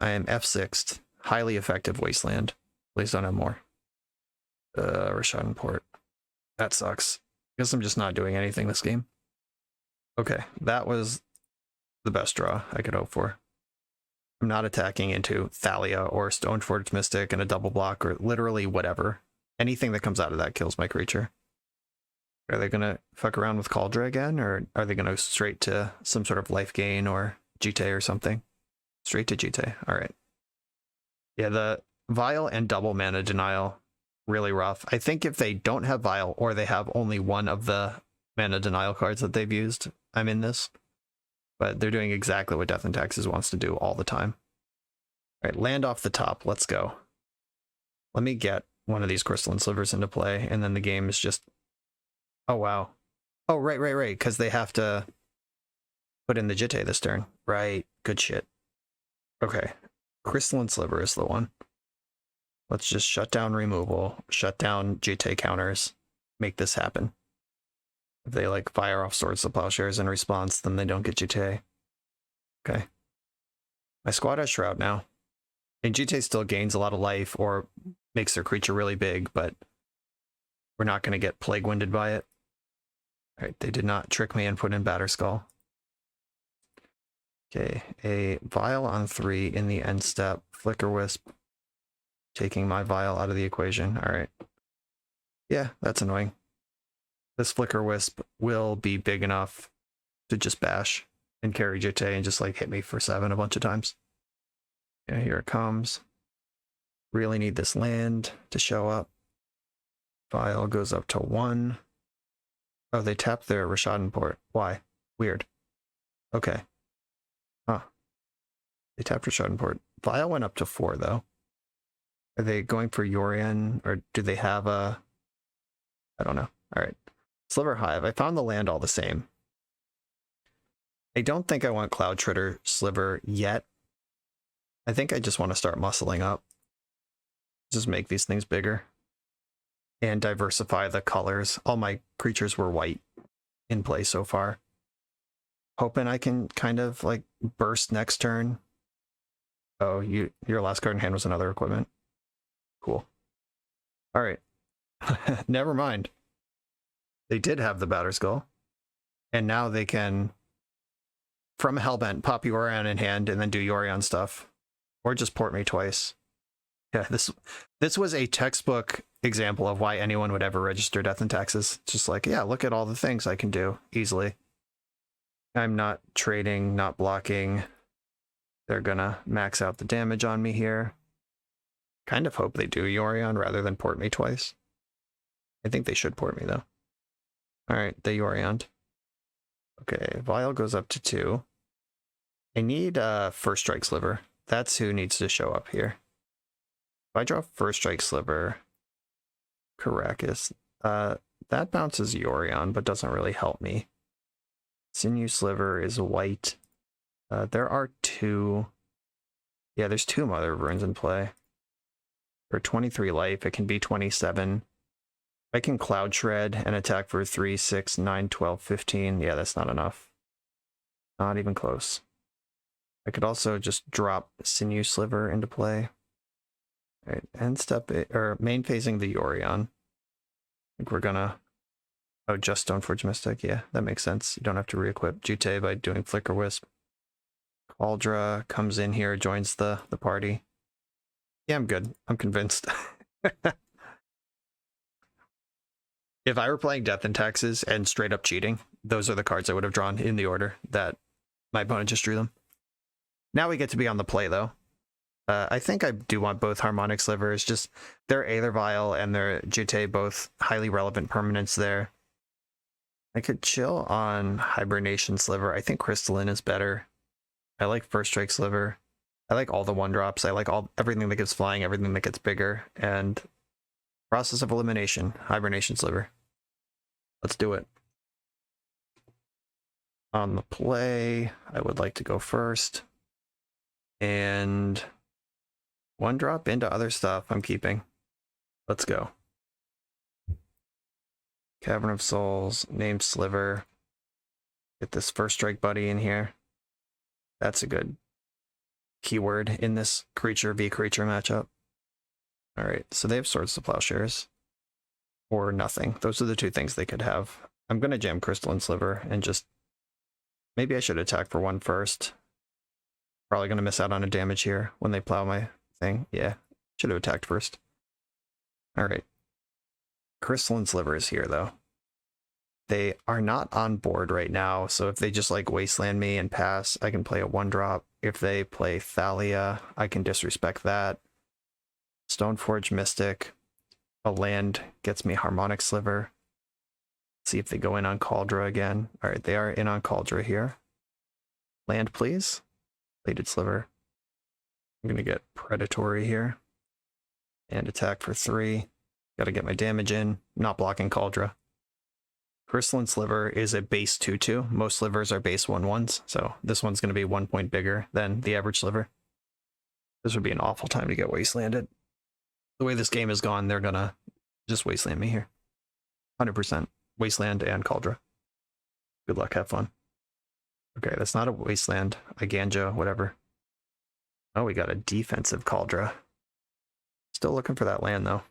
I am F6'd. Highly effective Wasteland. Please don't have more. Rashad Port. That sucks. Guess I'm just not doing anything this game. Okay, that was the best draw I could hope for. I'm not attacking into Thalia or Stoneforge Mystic and a double block or literally whatever. Anything that comes out of that kills my creature. Are they gonna fuck around with Kaldra again, or are they gonna go straight to some sort of life gain or Jutei or something? Straight to Jutei. Alright. Yeah, the Vial and double Mana Denial, really rough. I think if they don't have Vial or they have only one of the Mana Denial cards that they've used, I'm in this. But they're doing exactly what Death and Taxes wants to do all the time. Alright, land off the top. Let's go. Let me get one of these Crystalline Slivers into play, and then the game is just... Oh, wow. Oh, right, because they have to put in the Jutei this turn. Right, good shit. Okay, Crystalline Sliver is the one. Let's just shut down removal, shut down Jutei counters, make this happen. If they like fire off Swords to Plowshares in response, then they don't get Jutei. Okay. My squad has Shroud now. And Jutei still gains a lot of life or makes their creature really big, but we're not going to get Plague Winded by it. Alright, they did not trick me and put in Batterskull. Okay, a Vial on 3 in the end step. Flicker Wisp. Taking my Vial out of the equation. Alright. Yeah, that's annoying. This Flicker Wisp will be big enough to just bash and carry Jutei and just like hit me for 7 a bunch of times. Yeah, here it comes. Really need this land to show up. Vial goes up to 1. Oh, they tapped their Rashad Port. Why? Weird. Okay. Huh. They tapped Rashad Port. Vial went up to 4, though. Are they going for Yorion, or do they have a... I don't know. Alright. Sliver Hive. I found the land all the same. I don't think I want Cloud Tritter Sliver yet. I think I just want to start muscling up. Just make these things bigger. And diversify the colors. All my creatures were white in play so far. Hoping I can kind of like burst next turn. Oh, your last card in hand was another equipment. Cool. All right. Never mind. They did have the Batter Skull. And now they can, from Hellbent, pop Yorion in hand and then do Yorion stuff. Or just port me twice. Yeah, this was a textbook example of why anyone would ever register Death and Taxes. It's just like, yeah, look at all the things I can do easily. I'm not trading, not blocking. They're gonna max out the damage on me here. Kind of hope they do Yorion rather than port me twice. I think they should port me though. Alright, they Yorioned. Okay, Vial goes up to 2. I need First Strike Sliver. That's who needs to show up here. If I draw First Strike Sliver, Caracas, that bounces Yorion, but doesn't really help me. Sinew Sliver is white. There are 2. Yeah, there's 2 Mother of Runes in play. For 23 life, it can be 27. I can Cloud Shred and attack for 3, 6, 9, 12, 15. Yeah, that's not enough. Not even close. I could also just drop Sinew Sliver into play. All right, end step, or main phasing the Yorion. I think we're gonna... Oh, just Stoneforge Mystic. Yeah, that makes sense. You don't have to re-equip Jute by doing Flicker Wisp. Cauldra comes in here, joins the party. Yeah, I'm good. I'm convinced. If I were playing Death and Taxes and straight up cheating, those are the cards I would have drawn in the order that my opponent just drew them. Now we get to be on the play, though. I think I do want both Harmonic Slivers. Just their Aether Vial and their Jute, both highly relevant permanents there. I could chill on Hibernation Sliver. I think Crystalline is better. I like First Strike Sliver. I like all the 1-drops. I like everything that gets flying, everything that gets bigger. And Process of Elimination, Hibernation Sliver. Let's do it. On the play, I would like to go first. And 1-drop into other stuff I'm keeping. Let's go. Cavern of Souls, name Sliver. Get this First Strike Buddy in here. That's a good keyword in this creature v creature matchup. Alright, so they have Swords to Plowshares. Or nothing. Those are the 2 things they could have. I'm going to jam Crystalline Sliver and just... Maybe I should attack for 1 first. Probably going to miss out on a damage here when they plow my thing. Yeah, should have attacked first. Alright. Crystalline Sliver is here, though. They are not on board right now, so if they just like Wasteland me and pass, I can play a 1-drop. If they play Thalia, I can disrespect that. Stoneforge Mystic. A land gets me Harmonic Sliver. See if they go in on Cauldra again. Alright, they are in on Cauldra here. Land, please. Plated Sliver. I'm going to get Predatory here. And attack for 3. Gotta get my damage in. Not blocking Cauldra. Crystalline Sliver is a base 2/2. Most slivers are base 1/1s, so this one's going to be 1 point bigger than the average sliver. This would be an awful time to get Wastelanded. The way this game is gone, they're gonna just Wasteland me here. 100%. Wasteland and Cauldra. Good luck, have fun. Okay, that's not a Wasteland. A Ganja, whatever. Oh, we got a defensive Cauldra. Still looking for that land, though.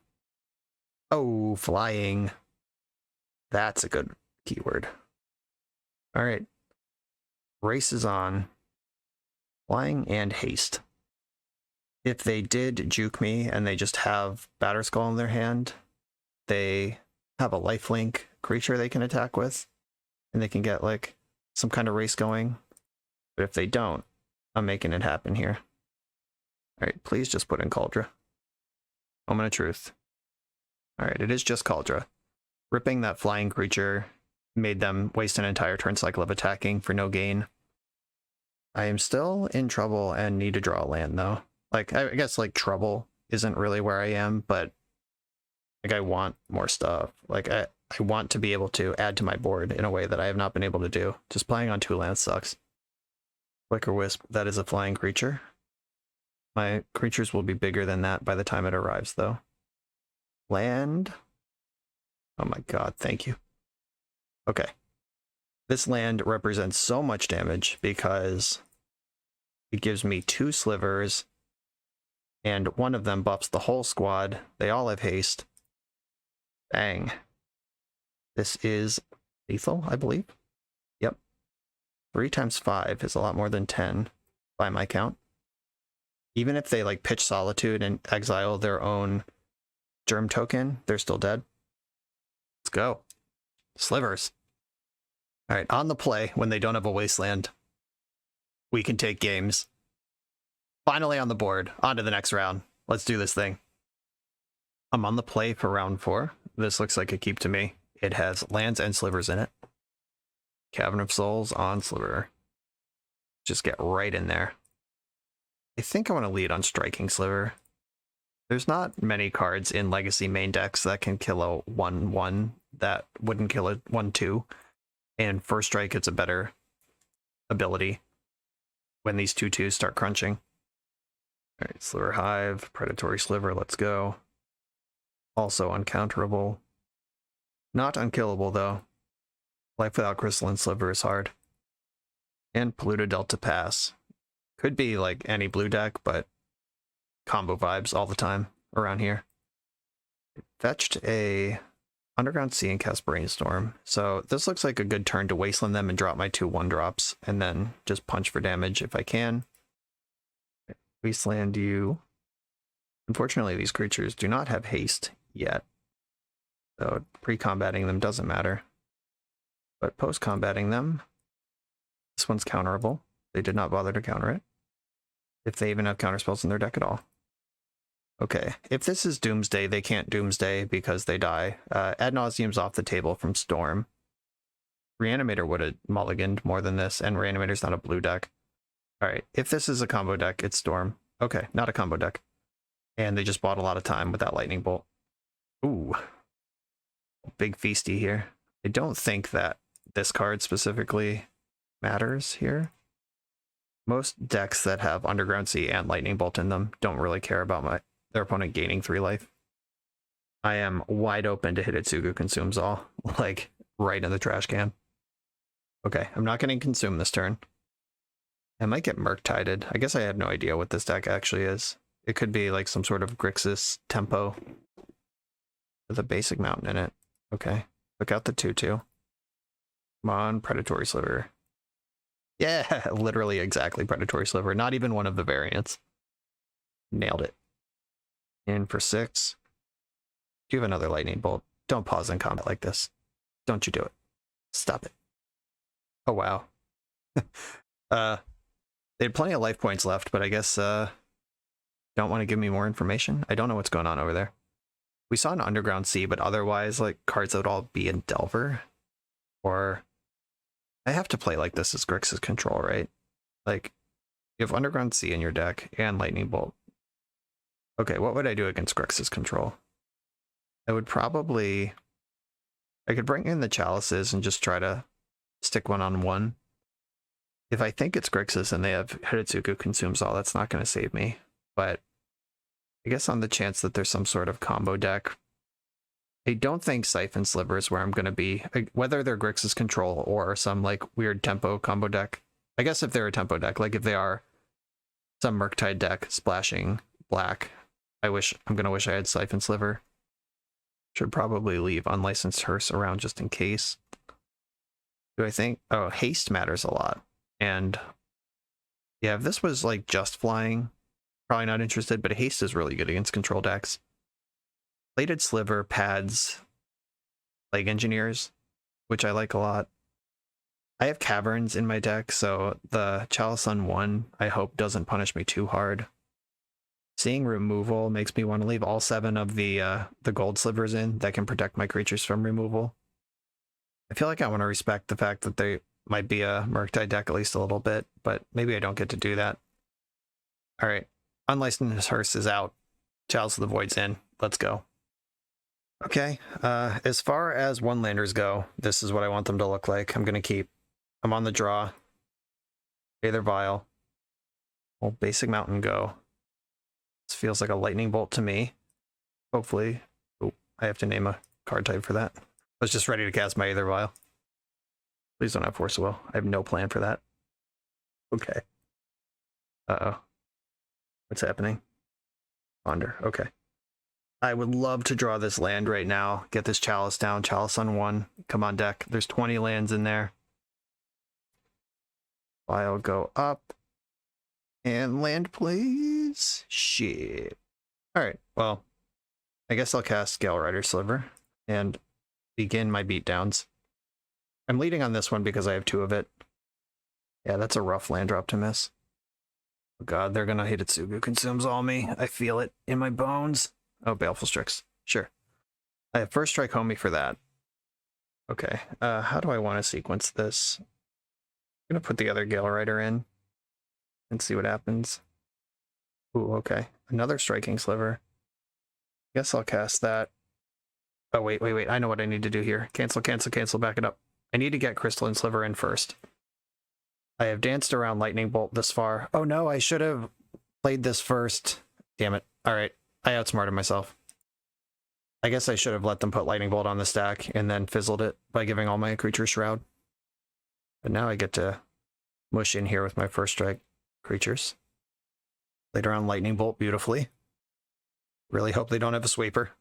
Oh, flying. That's a good keyword. Alright. Race is on. Flying and haste. If they did juke me and they just have Batterskull in their hand, they have a lifelink creature they can attack with, and they can get like some kind of race going. But if they don't, I'm making it happen here. Alright, please just put in Cauldra. Moment of truth. Alright, it is just Cauldra. Ripping that flying creature made them waste an entire turn cycle of attacking for no gain. I am still in trouble and need to draw a land, though. Like, I guess, like, trouble isn't really where I am, but, like, I want more stuff. Like, I want to be able to add to my board in a way that I have not been able to do. Just playing on 2 lands sucks. Flicker Wisp, that is a flying creature. My creatures will be bigger than that by the time it arrives, though. Land... Oh my god, thank you. Okay. This land represents so much damage because it gives me 2 slivers, and one of them buffs the whole squad. They all have haste. Bang. This is lethal, I believe. Yep. 3 times 5 is a lot more than 10 by my count. Even if they like pitch Solitude and exile their own germ token, they're still dead. Let's go. Slivers. All right, on the play when they don't have a wasteland, we can take games. Finally on the board. On to the next round. Let's do this thing. I'm on the play for round 4. This looks like a keep to me. It has lands and slivers in it. Cavern of Souls on Sliver. Just get right in there. I think I want to lead on Striking Sliver. There's not many cards in Legacy main decks that can kill a 1/1 that wouldn't kill a 1/2. And First Strike, it's a better ability when these 2/2s start crunching. All right, Sliver Hive, Predatory Sliver, let's go. Also uncounterable. Not unkillable, though. Life without Crystalline Sliver is hard. And Polluted Delta Pass. Could be like any blue deck, but combo vibes all the time around here. Fetched a Underground Sea and cast Brainstorm. So this looks like a good turn to wasteland them and drop my 2 1-drops, and then just punch for damage if I can. Wasteland you. Unfortunately, these creatures do not have haste yet, so pre-combating them doesn't matter. But post-combating them, this one's counterable. They did not bother to counter it. If they even have counterspells in their deck at all. Okay, if this is Doomsday, they can't Doomsday because they die. Ad Nauseum's off the table from Storm. Reanimator would have mulliganed more than this, and Reanimator's not a blue deck. Alright, if this is a combo deck, it's Storm. Okay, not a combo deck. And they just bought a lot of time with that Lightning Bolt. Ooh. Big feasty here. I don't think that this card specifically matters here. Most decks that have Underground Sea and Lightning Bolt in them don't really care about their opponent gaining 3 life. I am wide open to Hidetsugu Consumes All, like right in the trash can. Okay, I'm not getting Consume this turn. I might get Murktided. I guess I have no idea what this deck actually is. It could be like some sort of Grixis tempo with a basic mountain in it. Okay, look out the 2/2. Come on, Predatory Sliver. Yeah, literally exactly Predatory Sliver. Not even one of the variants. Nailed it. In for 6. Do you have another Lightning Bolt? Don't pause in combat like this. Don't you do it. Stop it. Oh, wow. They had plenty of life points left, but I guess don't want to give me more information. I don't know what's going on over there. We saw an Underground Sea, but otherwise, like, cards that would all be in Delver. Or I have to play like this as Grixis control, right? Like, you have Underground Sea in your deck and Lightning Bolt. Okay, what would I do against Grixis control? I would probably... I could bring in the Chalices and just try to stick 1-on-1. If I think it's Grixis and they have Hidetsugu Consumes All, that's not going to save me. But I guess on the chance that there's some sort of combo deck, I don't think Siphon Sliver is where I'm going to be. Whether they're Grixis control or some like weird tempo combo deck. I guess if they're a tempo deck, like if they are some Murktide deck splashing black, I'm going to wish I had Siphon Sliver. Should probably leave Unlicensed Hearse around just in case. Do I think... Oh, haste matters a lot. And yeah, if this was like just flying, probably not interested, but haste is really good against control decks. Plated Sliver pads Plague Engineers, which I like a lot. I have Caverns in my deck, so the Chalice on 1, I hope, doesn't punish me too hard. Seeing removal makes me want to leave all 7 of the gold slivers in that can protect my creatures from removal. I feel like I want to respect the fact that they might be a Murktide deck at least a little bit, but maybe I don't get to do that. All right, Unlicensed Hearse is out. Chalice of the Void's in. Let's go. Okay, as far as one-landers go, this is what I want them to look like. I'm going to keep... I'm on the draw. Aether Vial. Well, Basic Mountain go. This feels like a Lightning Bolt to me. Hopefully. Oh, I have to name a card type for that. I was just ready to cast my Aether Vial. Please don't have Force of Will. I have no plan for that. Okay. Uh-oh. What's happening? Ponder. Okay. I would love to draw this land right now. Get this Chalice down. Chalice on 1. Come on, deck. There's 20 lands in there. I'll go up. And land, please. Shit. Alright, well, I guess I'll cast Gale Rider Sliver and begin my beatdowns. I'm leading on this one because I have 2 of it. Yeah, that's a rough land drop to miss. Oh god, they're gonna Hitotsugu Consumes all me. I feel it in my bones. Oh, Baleful Strix. Sure. I have First Strike Homie for that. Okay, how do I want to sequence this? I'm gonna put the other Gale Rider in and see what happens. Ooh, okay. Another Striking Sliver. Guess I'll cast that. Oh, wait. I know what I need to do here. Cancel, back it up. I need to get Crystalline Sliver in first. I have danced around Lightning Bolt this far. Oh no, I should have played this first. Damn it. Alright, I outsmarted myself. I guess I should have let them put Lightning Bolt on the stack and then fizzled it by giving all my creatures Shroud. But now I get to mush in here with my First Strike creatures. Played around Lightning Bolt beautifully. Really hope they don't have a sweeper.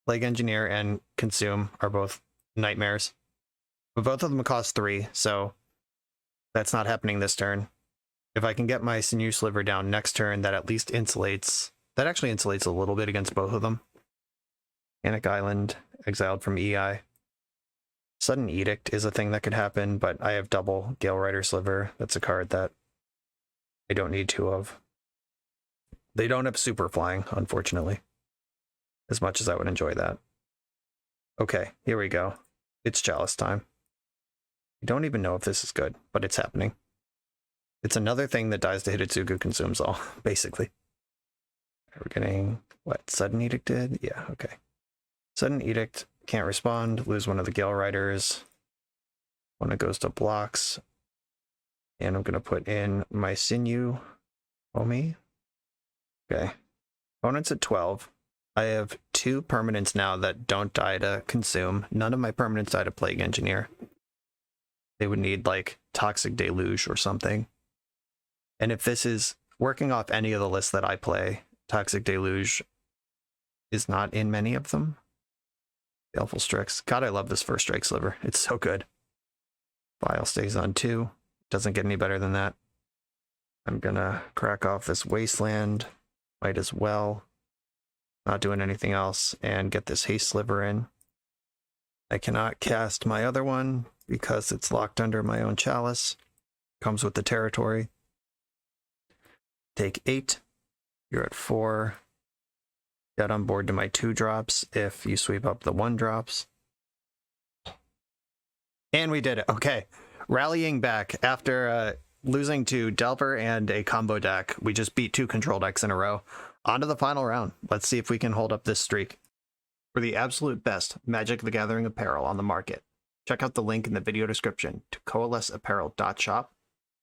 Plague Engineer and Consume are both nightmares. But both of them cost 3, so that's not happening this turn. If I can get my Sinew Sliver down next turn, that at least insulates... That actually insulates a little bit against both of them. Panic Island, exiled from EI. Sudden Edict is a thing that could happen, but I have double Gale Rider Sliver. That's a card that I don't need 2 of. They don't have super flying, unfortunately. As much as I would enjoy that. Okay, here we go. It's Chalice time. I don't even know if this is good, but it's happening. It's another thing that dies to Hitotsugu Consumes all, basically. We're getting, what, Sudden Edict did? Yeah, okay. Sudden Edict, can't respond, lose one of the Gale Riders. When it goes to blocks. And I'm going to put in my Sinew Homie. Okay. Opponent's at 12. I have 2 permanents now that don't die to Consume. None of my permanents die to Plague Engineer. They would need, like, Toxic Deluge or something. And if this is working off any of the lists that I play, Toxic Deluge is not in many of them. Baleful Strix. God, I love this First Strike Sliver. It's so good. Vial stays on 2. Doesn't get any better than that. I'm gonna crack off this Wasteland. Might as well. Not doing anything else. And get this Haste Sliver in. I cannot cast my other one because it's locked under my own Chalice. Comes with the territory. Take 8. You're at 4. Get on board to my 2 drops if you sweep up the 1 drops. And we did it. Okay. Rallying back after losing to Delver and a combo deck. We just beat 2 control decks in a row. On to the final round. Let's see if we can hold up this streak. For the absolute best Magic the Gathering apparel on the market, check out the link in the video description to coalesceapparel.shop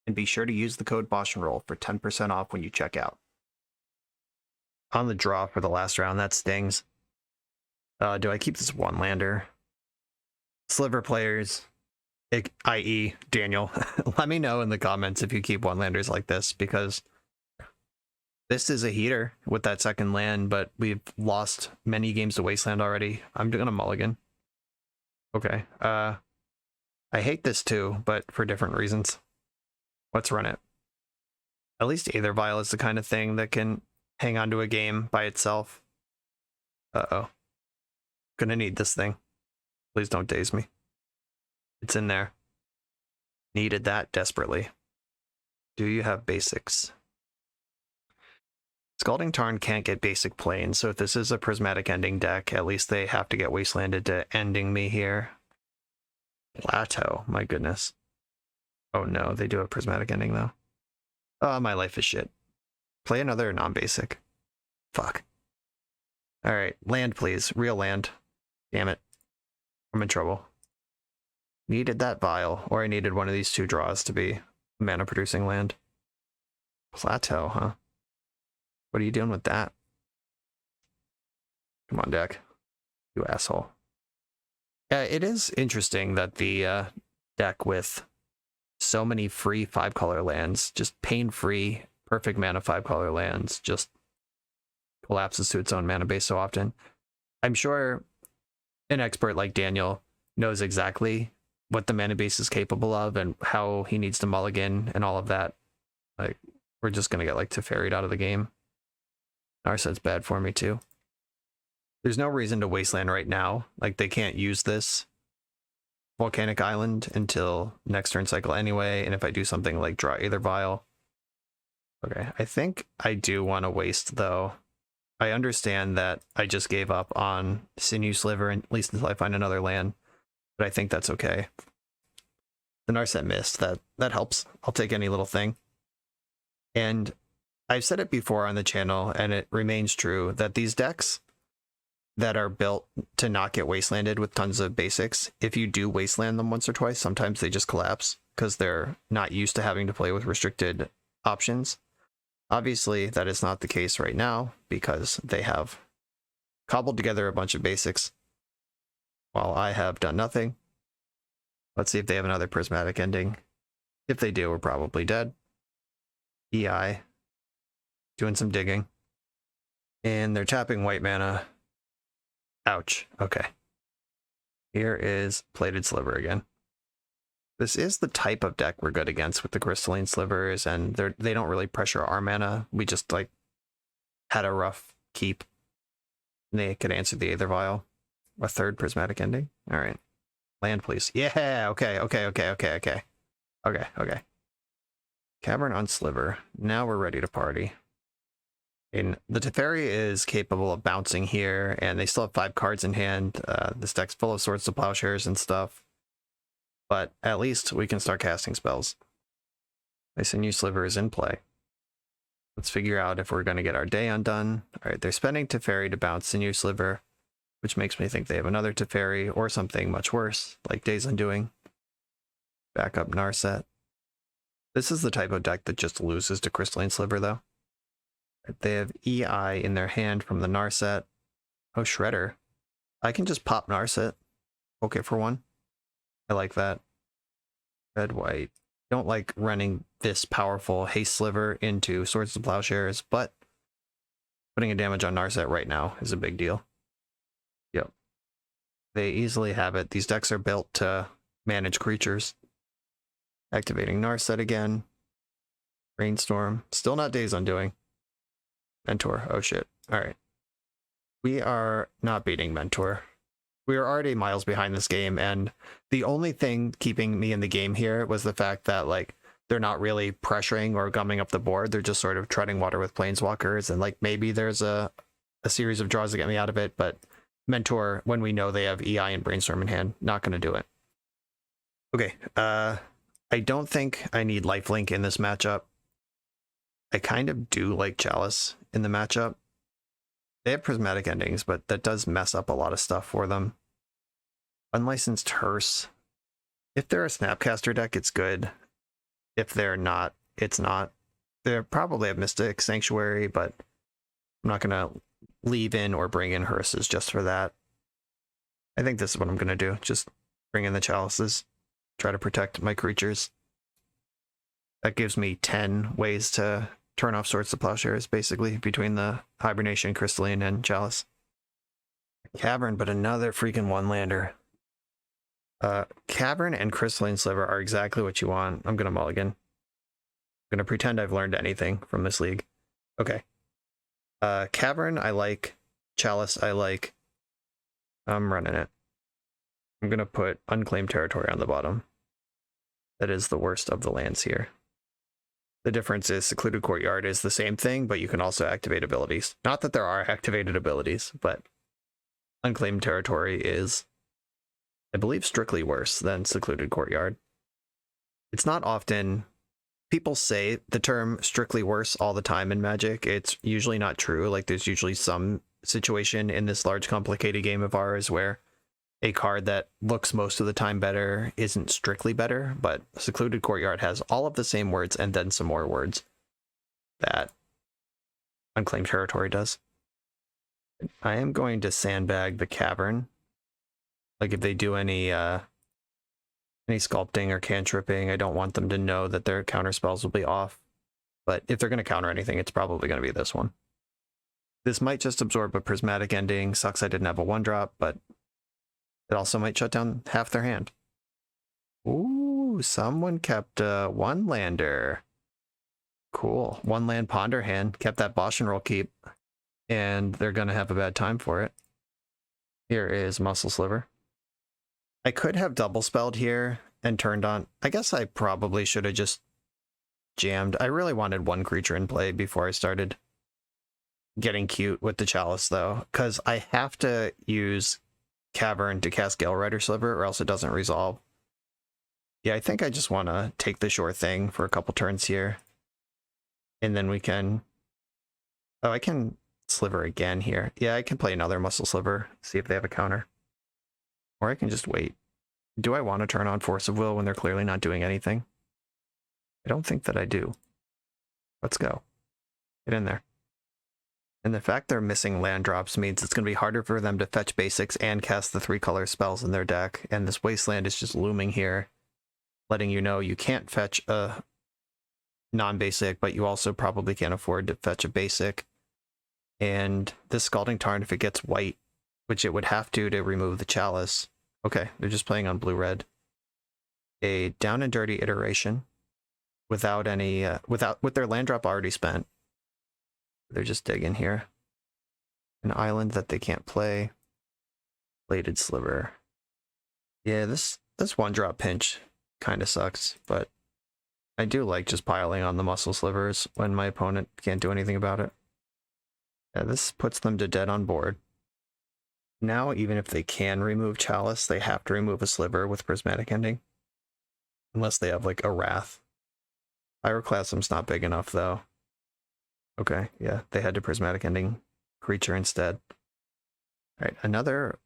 and be sure to use the code BoshNRoll for 10% off when you check out. On the draw for the last round, that stings. Do I keep this 1-lander? Sliver players, i.e. Daniel, let me know in the comments if you keep 1-landers like this, because this is a heater with that second land, but we've lost many games to Wasteland already. I'm doing a mulligan. Okay. I hate this too, but for different reasons. Let's run it. At least Aether Vial is the kind of thing that can hang on to a game by itself. Uh-oh. Gonna need this thing. Please don't daze me. It's in there. Needed that desperately. Do you have basics? Scalding Tarn can't get basic planes, so if this is a prismatic ending deck, at least they have to get Wastelanded to ending me here. Plateau, my goodness. Oh no, they do have prismatic ending though. Oh, my life is shit. Play another non-basic. Fuck. Alright, land please. Real land. Damn it. I'm in trouble. Needed that vial, or I needed one of these 2 draws to be a mana-producing land. Plateau, huh? What are you doing with that? Come on, deck. You asshole. Yeah, it is interesting that the deck with so many free 5-color lands, just pain-free, perfect mana 5-color lands, just collapses to its own mana base so often. I'm sure an expert like Daniel knows exactly what the mana base is capable of and how he needs to mulligan and all of that. Like, we're just gonna get like Teferi'd out of the game. Narset's bad for me too. There's no reason to wasteland right now. Like, they can't use this Volcanic Island until next turn cycle anyway, and if I do something like draw Aether Vial. Okay, I think I do want to waste though. I understand that I just gave up on Sinew Sliver, at least until I find another land, but I think that's okay. The Narset missed, that helps. I'll take any little thing. And I've said it before on the channel, and it remains true, that these decks that are built to not get wastelanded with tons of basics, if you do wasteland them once or twice, sometimes they just collapse because they're not used to having to play with restricted options. Obviously, that is not the case right now because they have cobbled together a bunch of basics while I have done nothing. Let's see if they have another prismatic ending. If they do, we're probably dead. EI, doing some digging. And they're tapping white mana. Ouch. Okay. Here is Plated Sliver again. This is the type of deck we're good against with the Crystalline Slivers, and they don't really pressure our mana. We just like had a rough keep. And they could answer the Aether Vial. A third prismatic ending. All right. Land, please. Yeah. Okay. Okay. Cavern on Sliver. Now we're ready to party. And the Teferi is capable of bouncing here, and they still have 5 cards in hand. This deck's full of Swords to Plowshares and stuff. But at least we can start casting spells. My Sinew Sliver is in play. Let's figure out if we're going to get our day undone. All right, they're spending Teferi to bounce Sinew Sliver, which makes me think they have another Teferi or something much worse, like Days Undoing. Back up Narset. This is the type of deck that just loses to Crystalline Sliver, though. They have EI in their hand from the Narset. Oh, Shredder. I can just pop Narset. Okay, for one. I like that. Red, white. Don't like running this powerful Haste Sliver into Swords to Plowshares, but putting a damage on Narset right now is a big deal. Yep. They easily have it. These decks are built to manage creatures. Activating Narset again. Rainstorm. Still not Days Undoing. Mentor. Oh shit. Alright. We are not beating Mentor. We are already miles behind this game, and the only thing keeping me in the game here was the fact that, like, they're not really pressuring or gumming up the board. They're just sort of treading water with Planeswalkers, and, like, maybe there's a series of draws that get me out of it, but Mentor, when we know they have EI and Brainstorm in hand, not going to do it. Okay, I don't think I need Lifelink in this matchup. I kind of do like Chalice in the matchup. They have prismatic endings, but that does mess up a lot of stuff for them. Unlicensed Hearse. If they're a Snapcaster deck, it's good. If they're not, it's not. They probably have Mystic Sanctuary, but I'm not going to leave in or bring in Hearses just for that. I think this is what I'm going to do. Just bring in the Chalices. Try to protect my creatures. That gives me 10 ways to turn off Swords to Plowshares, basically, between the Hibernation, Crystalline, and Chalice. Cavern, but another freaking one-lander. Cavern and Crystalline Sliver are exactly what you want. I'm going to mulligan. I'm going to pretend I've learned anything from this league. Okay. Cavern, I like. Chalice, I like. I'm running it. I'm going to put Unclaimed Territory on the bottom. That is the worst of the lands here. The difference is Secluded Courtyard is the same thing, but you can also activate abilities. Not that there are activated abilities, but Unclaimed Territory is, I believe, strictly worse than Secluded Courtyard. It's not often... People say the term strictly worse all the time in Magic. It's usually not true. Like, there's usually some situation in this large, complicated game of ours where a card that looks most of the time better isn't strictly better, but Secluded Courtyard has all of the same words and then some more words that Unclaimed Territory does. I am going to sandbag the Cavern. Like, if they do anything any sculpting or cantripping. I don't want them to know that their counter spells will be off. But if they're going to counter anything, it's probably going to be this one. This might just absorb a prismatic ending. Sucks I didn't have a 1-drop, but it also might shut down half their hand. Ooh, someone kept one lander. Cool. 1 land ponder hand. Kept that BoshNRoll keep. And they're going to have a bad time for it. Here is Muscle Sliver. I could have double spelled here and turned on. I guess I probably should have just jammed. I really wanted 1 creature in play before I started getting cute with the Chalice, though, because I have to use Cavern to cast Gale Rider Sliver, or else it doesn't resolve. Yeah, I think I just want to take the sure thing for a couple turns here. And then we can... Oh, I can Sliver again here. Yeah, I can play another Muscle Sliver, see if they have a counter. Or I can just wait. Do I want to turn on Force of Will when they're clearly not doing anything? I don't think that I do. Let's go. Get in there. And the fact they're missing land drops means it's going to be harder for them to fetch basics and cast the 3-color spells in their deck. And this Wasteland is just looming here, letting you know you can't fetch a non-basic, but you also probably can't afford to fetch a basic. And this Scalding Tarn, if it gets white, which it would have to remove the Chalice. Okay, they're just playing on blue-red. A down and dirty iteration without any, with their land drop already spent. They're just digging here. An island that they can't play. Bladed Sliver. Yeah, this 1-drop pinch kind of sucks, but I do like just piling on the Muscle Slivers when my opponent can't do anything about it. Yeah, this puts them to dead on board. Now, even if they can remove Chalice, they have to remove a Sliver with Prismatic Ending. Unless they have, like, a Wrath. Pyroclasm's not big enough, though. Okay, yeah, they had to Prismatic Ending creature instead. Alright, another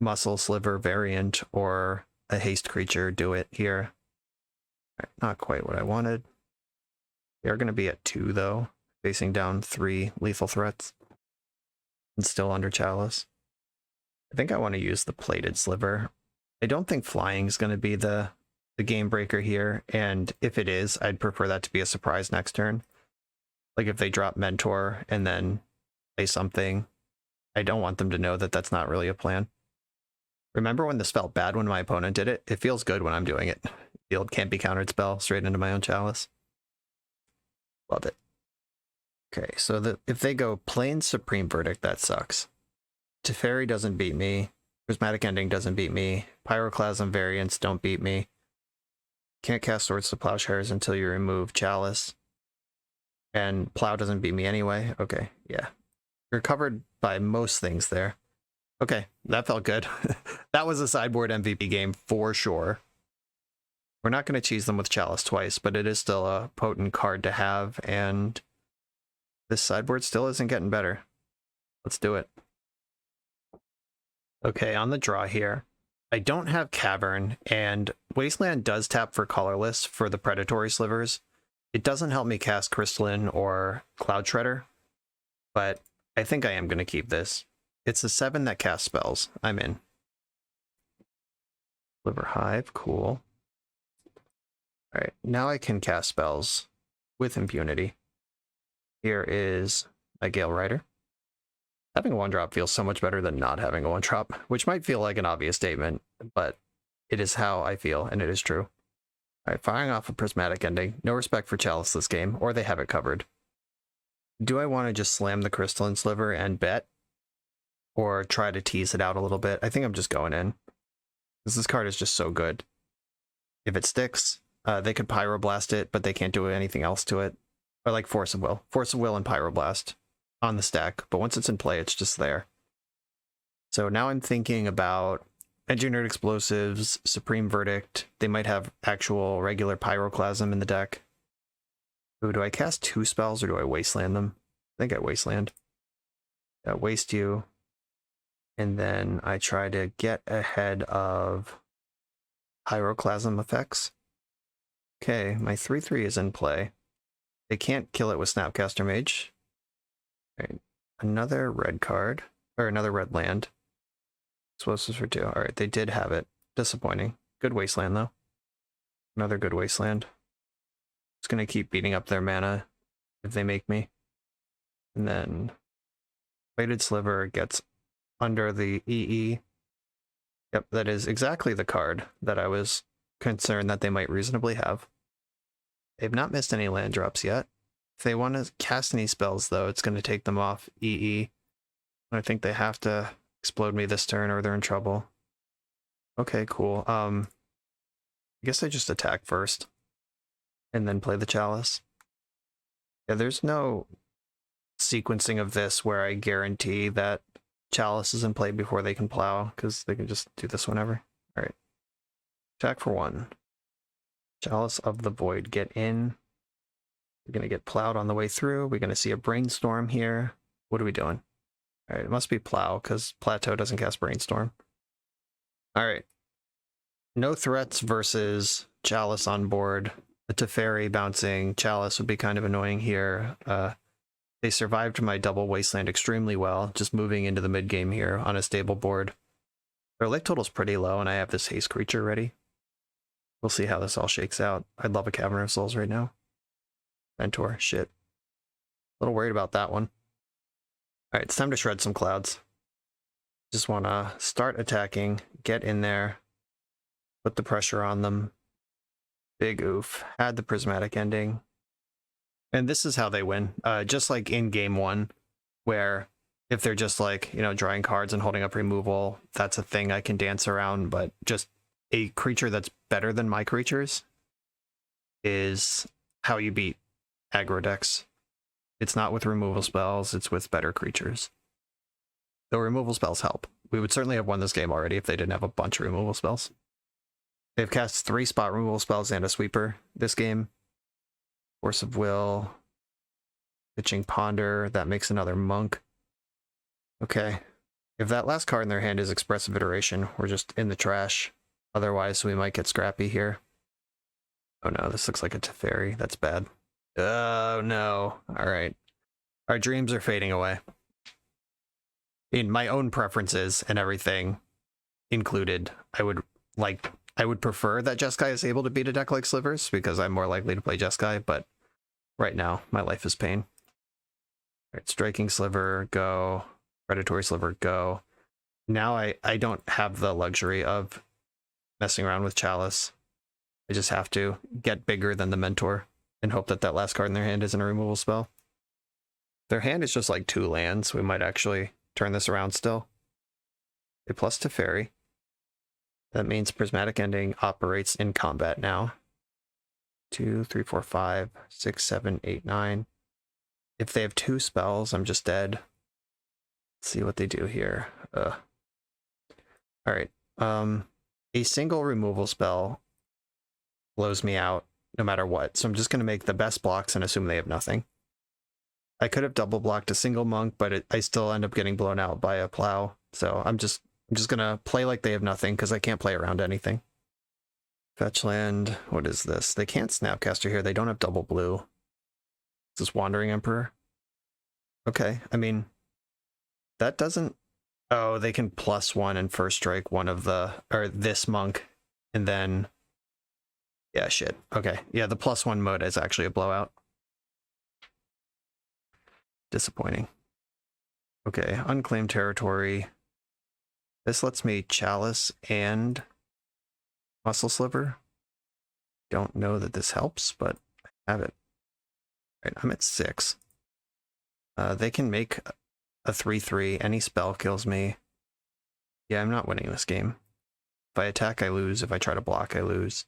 Muscle Sliver variant or a haste creature do it here. Alright, not quite what I wanted. They are going to be at 2, though, facing down 3 lethal threats. And still under Chalice. I think I want to use the Plated Sliver. I don't think flying is going to be the game breaker here, and if it is, I'd prefer that to be a surprise next turn. Like if they drop Mentor and then play something, I don't want them to know that that's not really a plan. Remember when this felt bad when my opponent did it? It feels good when I'm doing it. The old can't be countered spell straight into my own Chalice. Love it. Okay, so if they go plain Supreme Verdict, that sucks. Teferi doesn't beat me. Prismatic Ending doesn't beat me. Pyroclasm variants don't beat me. Can't cast Swords to Plowshares until you remove Chalice. And Plow doesn't beat me anyway. Okay, yeah. You're covered by most things there. Okay, that felt good. That was a sideboard MVP game for sure. We're not going to cheese them with Chalice twice, but it is still a potent card to have, and this sideboard still isn't getting better. Let's do it. Okay, on the draw here, I don't have Cavern, and Wasteland does tap for colorless for the Predatory Slivers. It doesn't help me cast Crystalline or Cloud Shredder, but I think I am going to keep this. It's a 7 that casts spells. I'm in. Sliver Hive, cool. Alright, now I can cast spells with impunity. Here is a Gale Rider. Having a 1-drop feels so much better than not having a 1-drop, which might feel like an obvious statement, but it is how I feel, and it is true. Alright, firing off a Prismatic Ending. No respect for Chalice this game, or they have it covered. Do I want to just slam the Crystalline Sliver and bet? Or try to tease it out a little bit? I think I'm just going in. Because this card is just so good. If it sticks, they could Pyroblast it, but they can't do anything else to it. Or like Force of Will. Force of Will and Pyroblast on the stack, but once it's in play, it's just there. So now I'm thinking about Engineered Explosives, Supreme Verdict. They might have actual regular Pyroclasm in the deck. Ooh, do I cast 2 spells or do I Wasteland them? I think I Wasteland. Waste you. And then I try to get ahead of Pyroclasm effects. Okay, my 3/3 is in play. They can't kill it with Snapcaster Mage. Alright, another red card, or another red land. Explosives for 2. Alright, they did have it. Disappointing. Good wasteland, though. Another good wasteland. Just gonna keep beating up their mana if they make me. And then Weighted Sliver gets under the EE. Yep, that is exactly the card that I was concerned that they might reasonably have. They've not missed any land drops yet. If they want to cast any spells, though, it's going to take them off EE. I think they have to explode me this turn or they're in trouble. Okay, cool. I guess I just attack first and then play the Chalice. Yeah, there's no sequencing of this where I guarantee that Chalice is in play before they can plow, because they can just do this whenever. All right. Attack for 1. Chalice of the Void, get in. We're going to get plowed on the way through. We're going to see a Brainstorm here. What are we doing? All right, it must be plow, because Plateau doesn't cast Brainstorm. All right. No threats versus Chalice on board. A Teferi bouncing Chalice would be kind of annoying here. They survived my double wasteland extremely well, just moving into the mid game here on a stable board. Their life total's pretty low, and I have this haste creature ready. We'll see how this all shakes out. I'd love a Cavern of Souls right now. Mentor, shit. A little worried about that one. Alright, it's time to shred some clouds. Just want to start attacking, get in there, put the pressure on them. Big oof. Had the prismatic ending. And this is how they win. Just like in game 1, where if they're just like, drawing cards and holding up removal, that's a thing I can dance around, but just a creature that's better than my creatures is how you beat aggro decks. It's not with removal spells, it's with better creatures. Though removal spells help. We would certainly have won this game already if they didn't have a bunch of removal spells. They've cast 3 spot removal spells and a sweeper this game. Force of Will, Pitching Ponder, that makes another Monk. Okay, if that last card in their hand is Expressive Iteration, we're just in the trash. Otherwise, we might get scrappy here. Oh no, this looks like a Teferi, that's bad. Oh no, alright. Our dreams are fading away. In my own preferences and everything included, I would prefer that Jeskai is able to beat a deck like Slivers, because I'm more likely to play Jeskai, but right now, my life is pain. Alright, Striking Sliver, go. Predatory Sliver, go. Now I don't have the luxury of messing around with Chalice. I just have to get bigger than the Mentor and hope that that last card in their hand isn't a removal spell. Their hand is just like 2 lands. We might actually turn this around still. A plus Teferi. That means Prismatic Ending operates in combat now. 2, 3, 4, 5, 6, 7, 8, 9. If they have 2 spells, I'm just dead. Let's see what they do here. Alright. A single removal spell blows me out no matter what. So I'm just going to make the best blocks and assume they have nothing. I could have double blocked a single Monk, but I still end up getting blown out by a Plow. So I'm just gonna play like they have nothing, because I can't play around anything. Fetch land. What is this? They can't Snapcaster here. They don't have double blue. Is this Wandering Emperor? Okay, I mean, that doesn't... Oh, they can +1 and first strike one of the... Or this Monk, and then... Yeah, shit. Okay, yeah, the +1 mode is actually a blowout. Disappointing. Okay, Unclaimed Territory. This lets me Chalice and Muscle Sliver. Don't know that this helps, but I have it. All right, I'm at 6. They can make a 3/3. Any spell kills me. Yeah, I'm not winning this game. If I attack, I lose. If I try to block, I lose.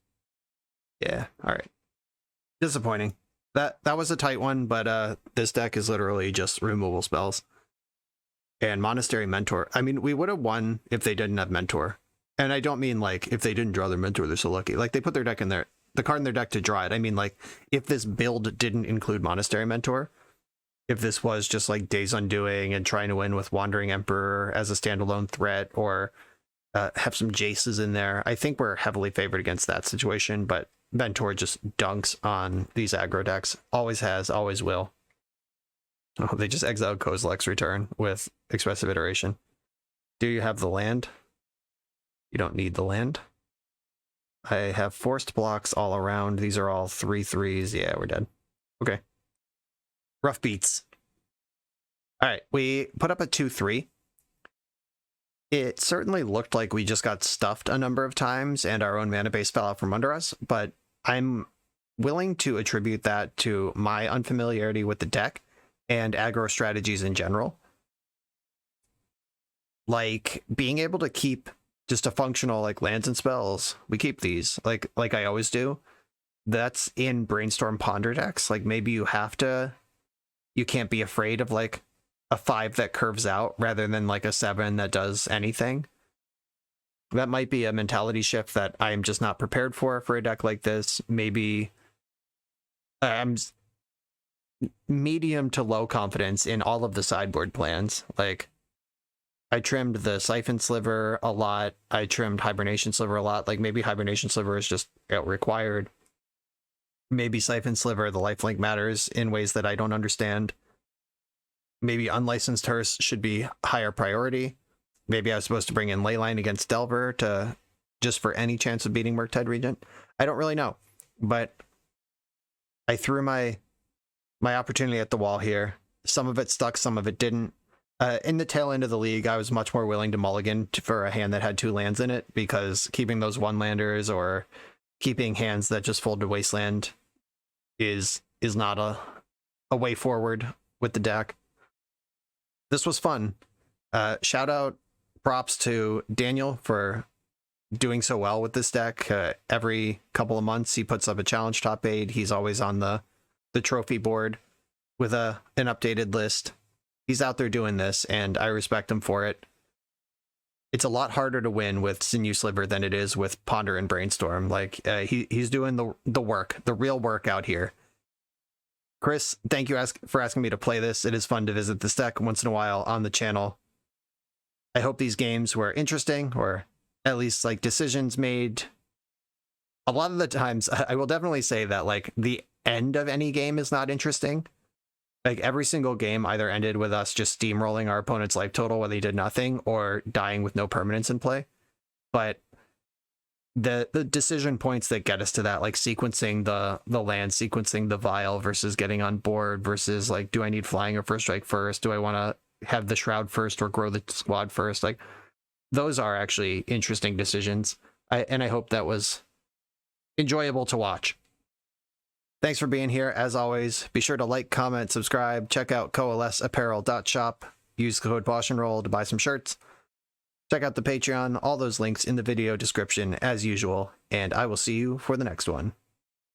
Yeah, all right. Disappointing. That was a tight one, but this deck is literally just removal spells. And Monastery Mentor. I mean, we would have won if they didn't have Mentor. And I don't mean like if they didn't draw their Mentor, they're so lucky. Like they put their deck in there, the card in their deck to draw it. I mean, like if this build didn't include Monastery Mentor, if this was just like Days Undoing and trying to win with Wandering Emperor as a standalone threat, or have some Jaces in there, I think we're heavily favored against that situation. But Mentor just dunks on these aggro decks. Always has, always will. Oh, they just exiled Kozilek's Return with Expressive Iteration. Do you have the land? You don't need the land. I have forced blocks all around. These are all 3/3s. Yeah, we're dead. Okay. Rough beats. All right, we put up a 2/3. It certainly looked like we just got stuffed a number of times and our own mana base fell out from under us, but I'm willing to attribute that to my unfamiliarity with the deck and aggro strategies in general. Like being able to keep just a functional like lands and spells, we keep these like I always do. That's in Brainstorm Ponder decks. Like maybe you can't be afraid of like a 5 that curves out rather than like a 7 that does anything. That might be a mentality shift that I'm just not prepared for a deck like this. Maybe I'm medium to low confidence in all of the sideboard plans. Like I trimmed the Siphon Sliver a lot. I trimmed Hibernation Sliver a lot. Like maybe Hibernation Sliver is just required. Maybe Siphon Sliver, the lifelink matters in ways that I don't understand. Maybe Unlicensed Hearse should be higher priority. Maybe I was supposed to bring in Leyline against Delver to just for any chance of beating Murktide Regent. I don't really know, but I threw my opportunity at the wall here. Some of it stuck, some of it didn't. In the tail end of the league, I was much more willing to mulligan for a hand that had 2 lands in it, because keeping those 1-landers or keeping hands that just fold to Wasteland is not a way forward with the deck. This was fun. Shout out, props to Daniel for doing so well with this deck. Every couple of months he puts up a challenge top 8. He's always on the trophy board with an updated list. He's out there doing this, and I respect him for it. It's a lot harder to win with Sinew Sliver than it is with Ponder and Brainstorm. Like he's doing the work, the real work out here. Chris, thank you for asking me to play this. It is fun to visit this deck once in a while on the channel. I hope these games were interesting, or at least like decisions made. A lot of the times, I will definitely say that like the end of any game is not interesting. Like every single game either ended with us just steamrolling our opponent's life total while they did nothing, or dying with no permanence in play. But the decision points that get us to that, like sequencing the land, sequencing the vial versus getting on board versus like, do I need flying or first strike first? Do I want to have the shroud first or grow the squad first? Like those are actually interesting decisions. And I hope that was enjoyable to watch. Thanks for being here. As always, be sure to like, comment, subscribe, check out coalesceapparel.shop, use the code BoshNRoll to buy some shirts. Check out the Patreon, all those links in the video description as usual, and I will see you for the next one.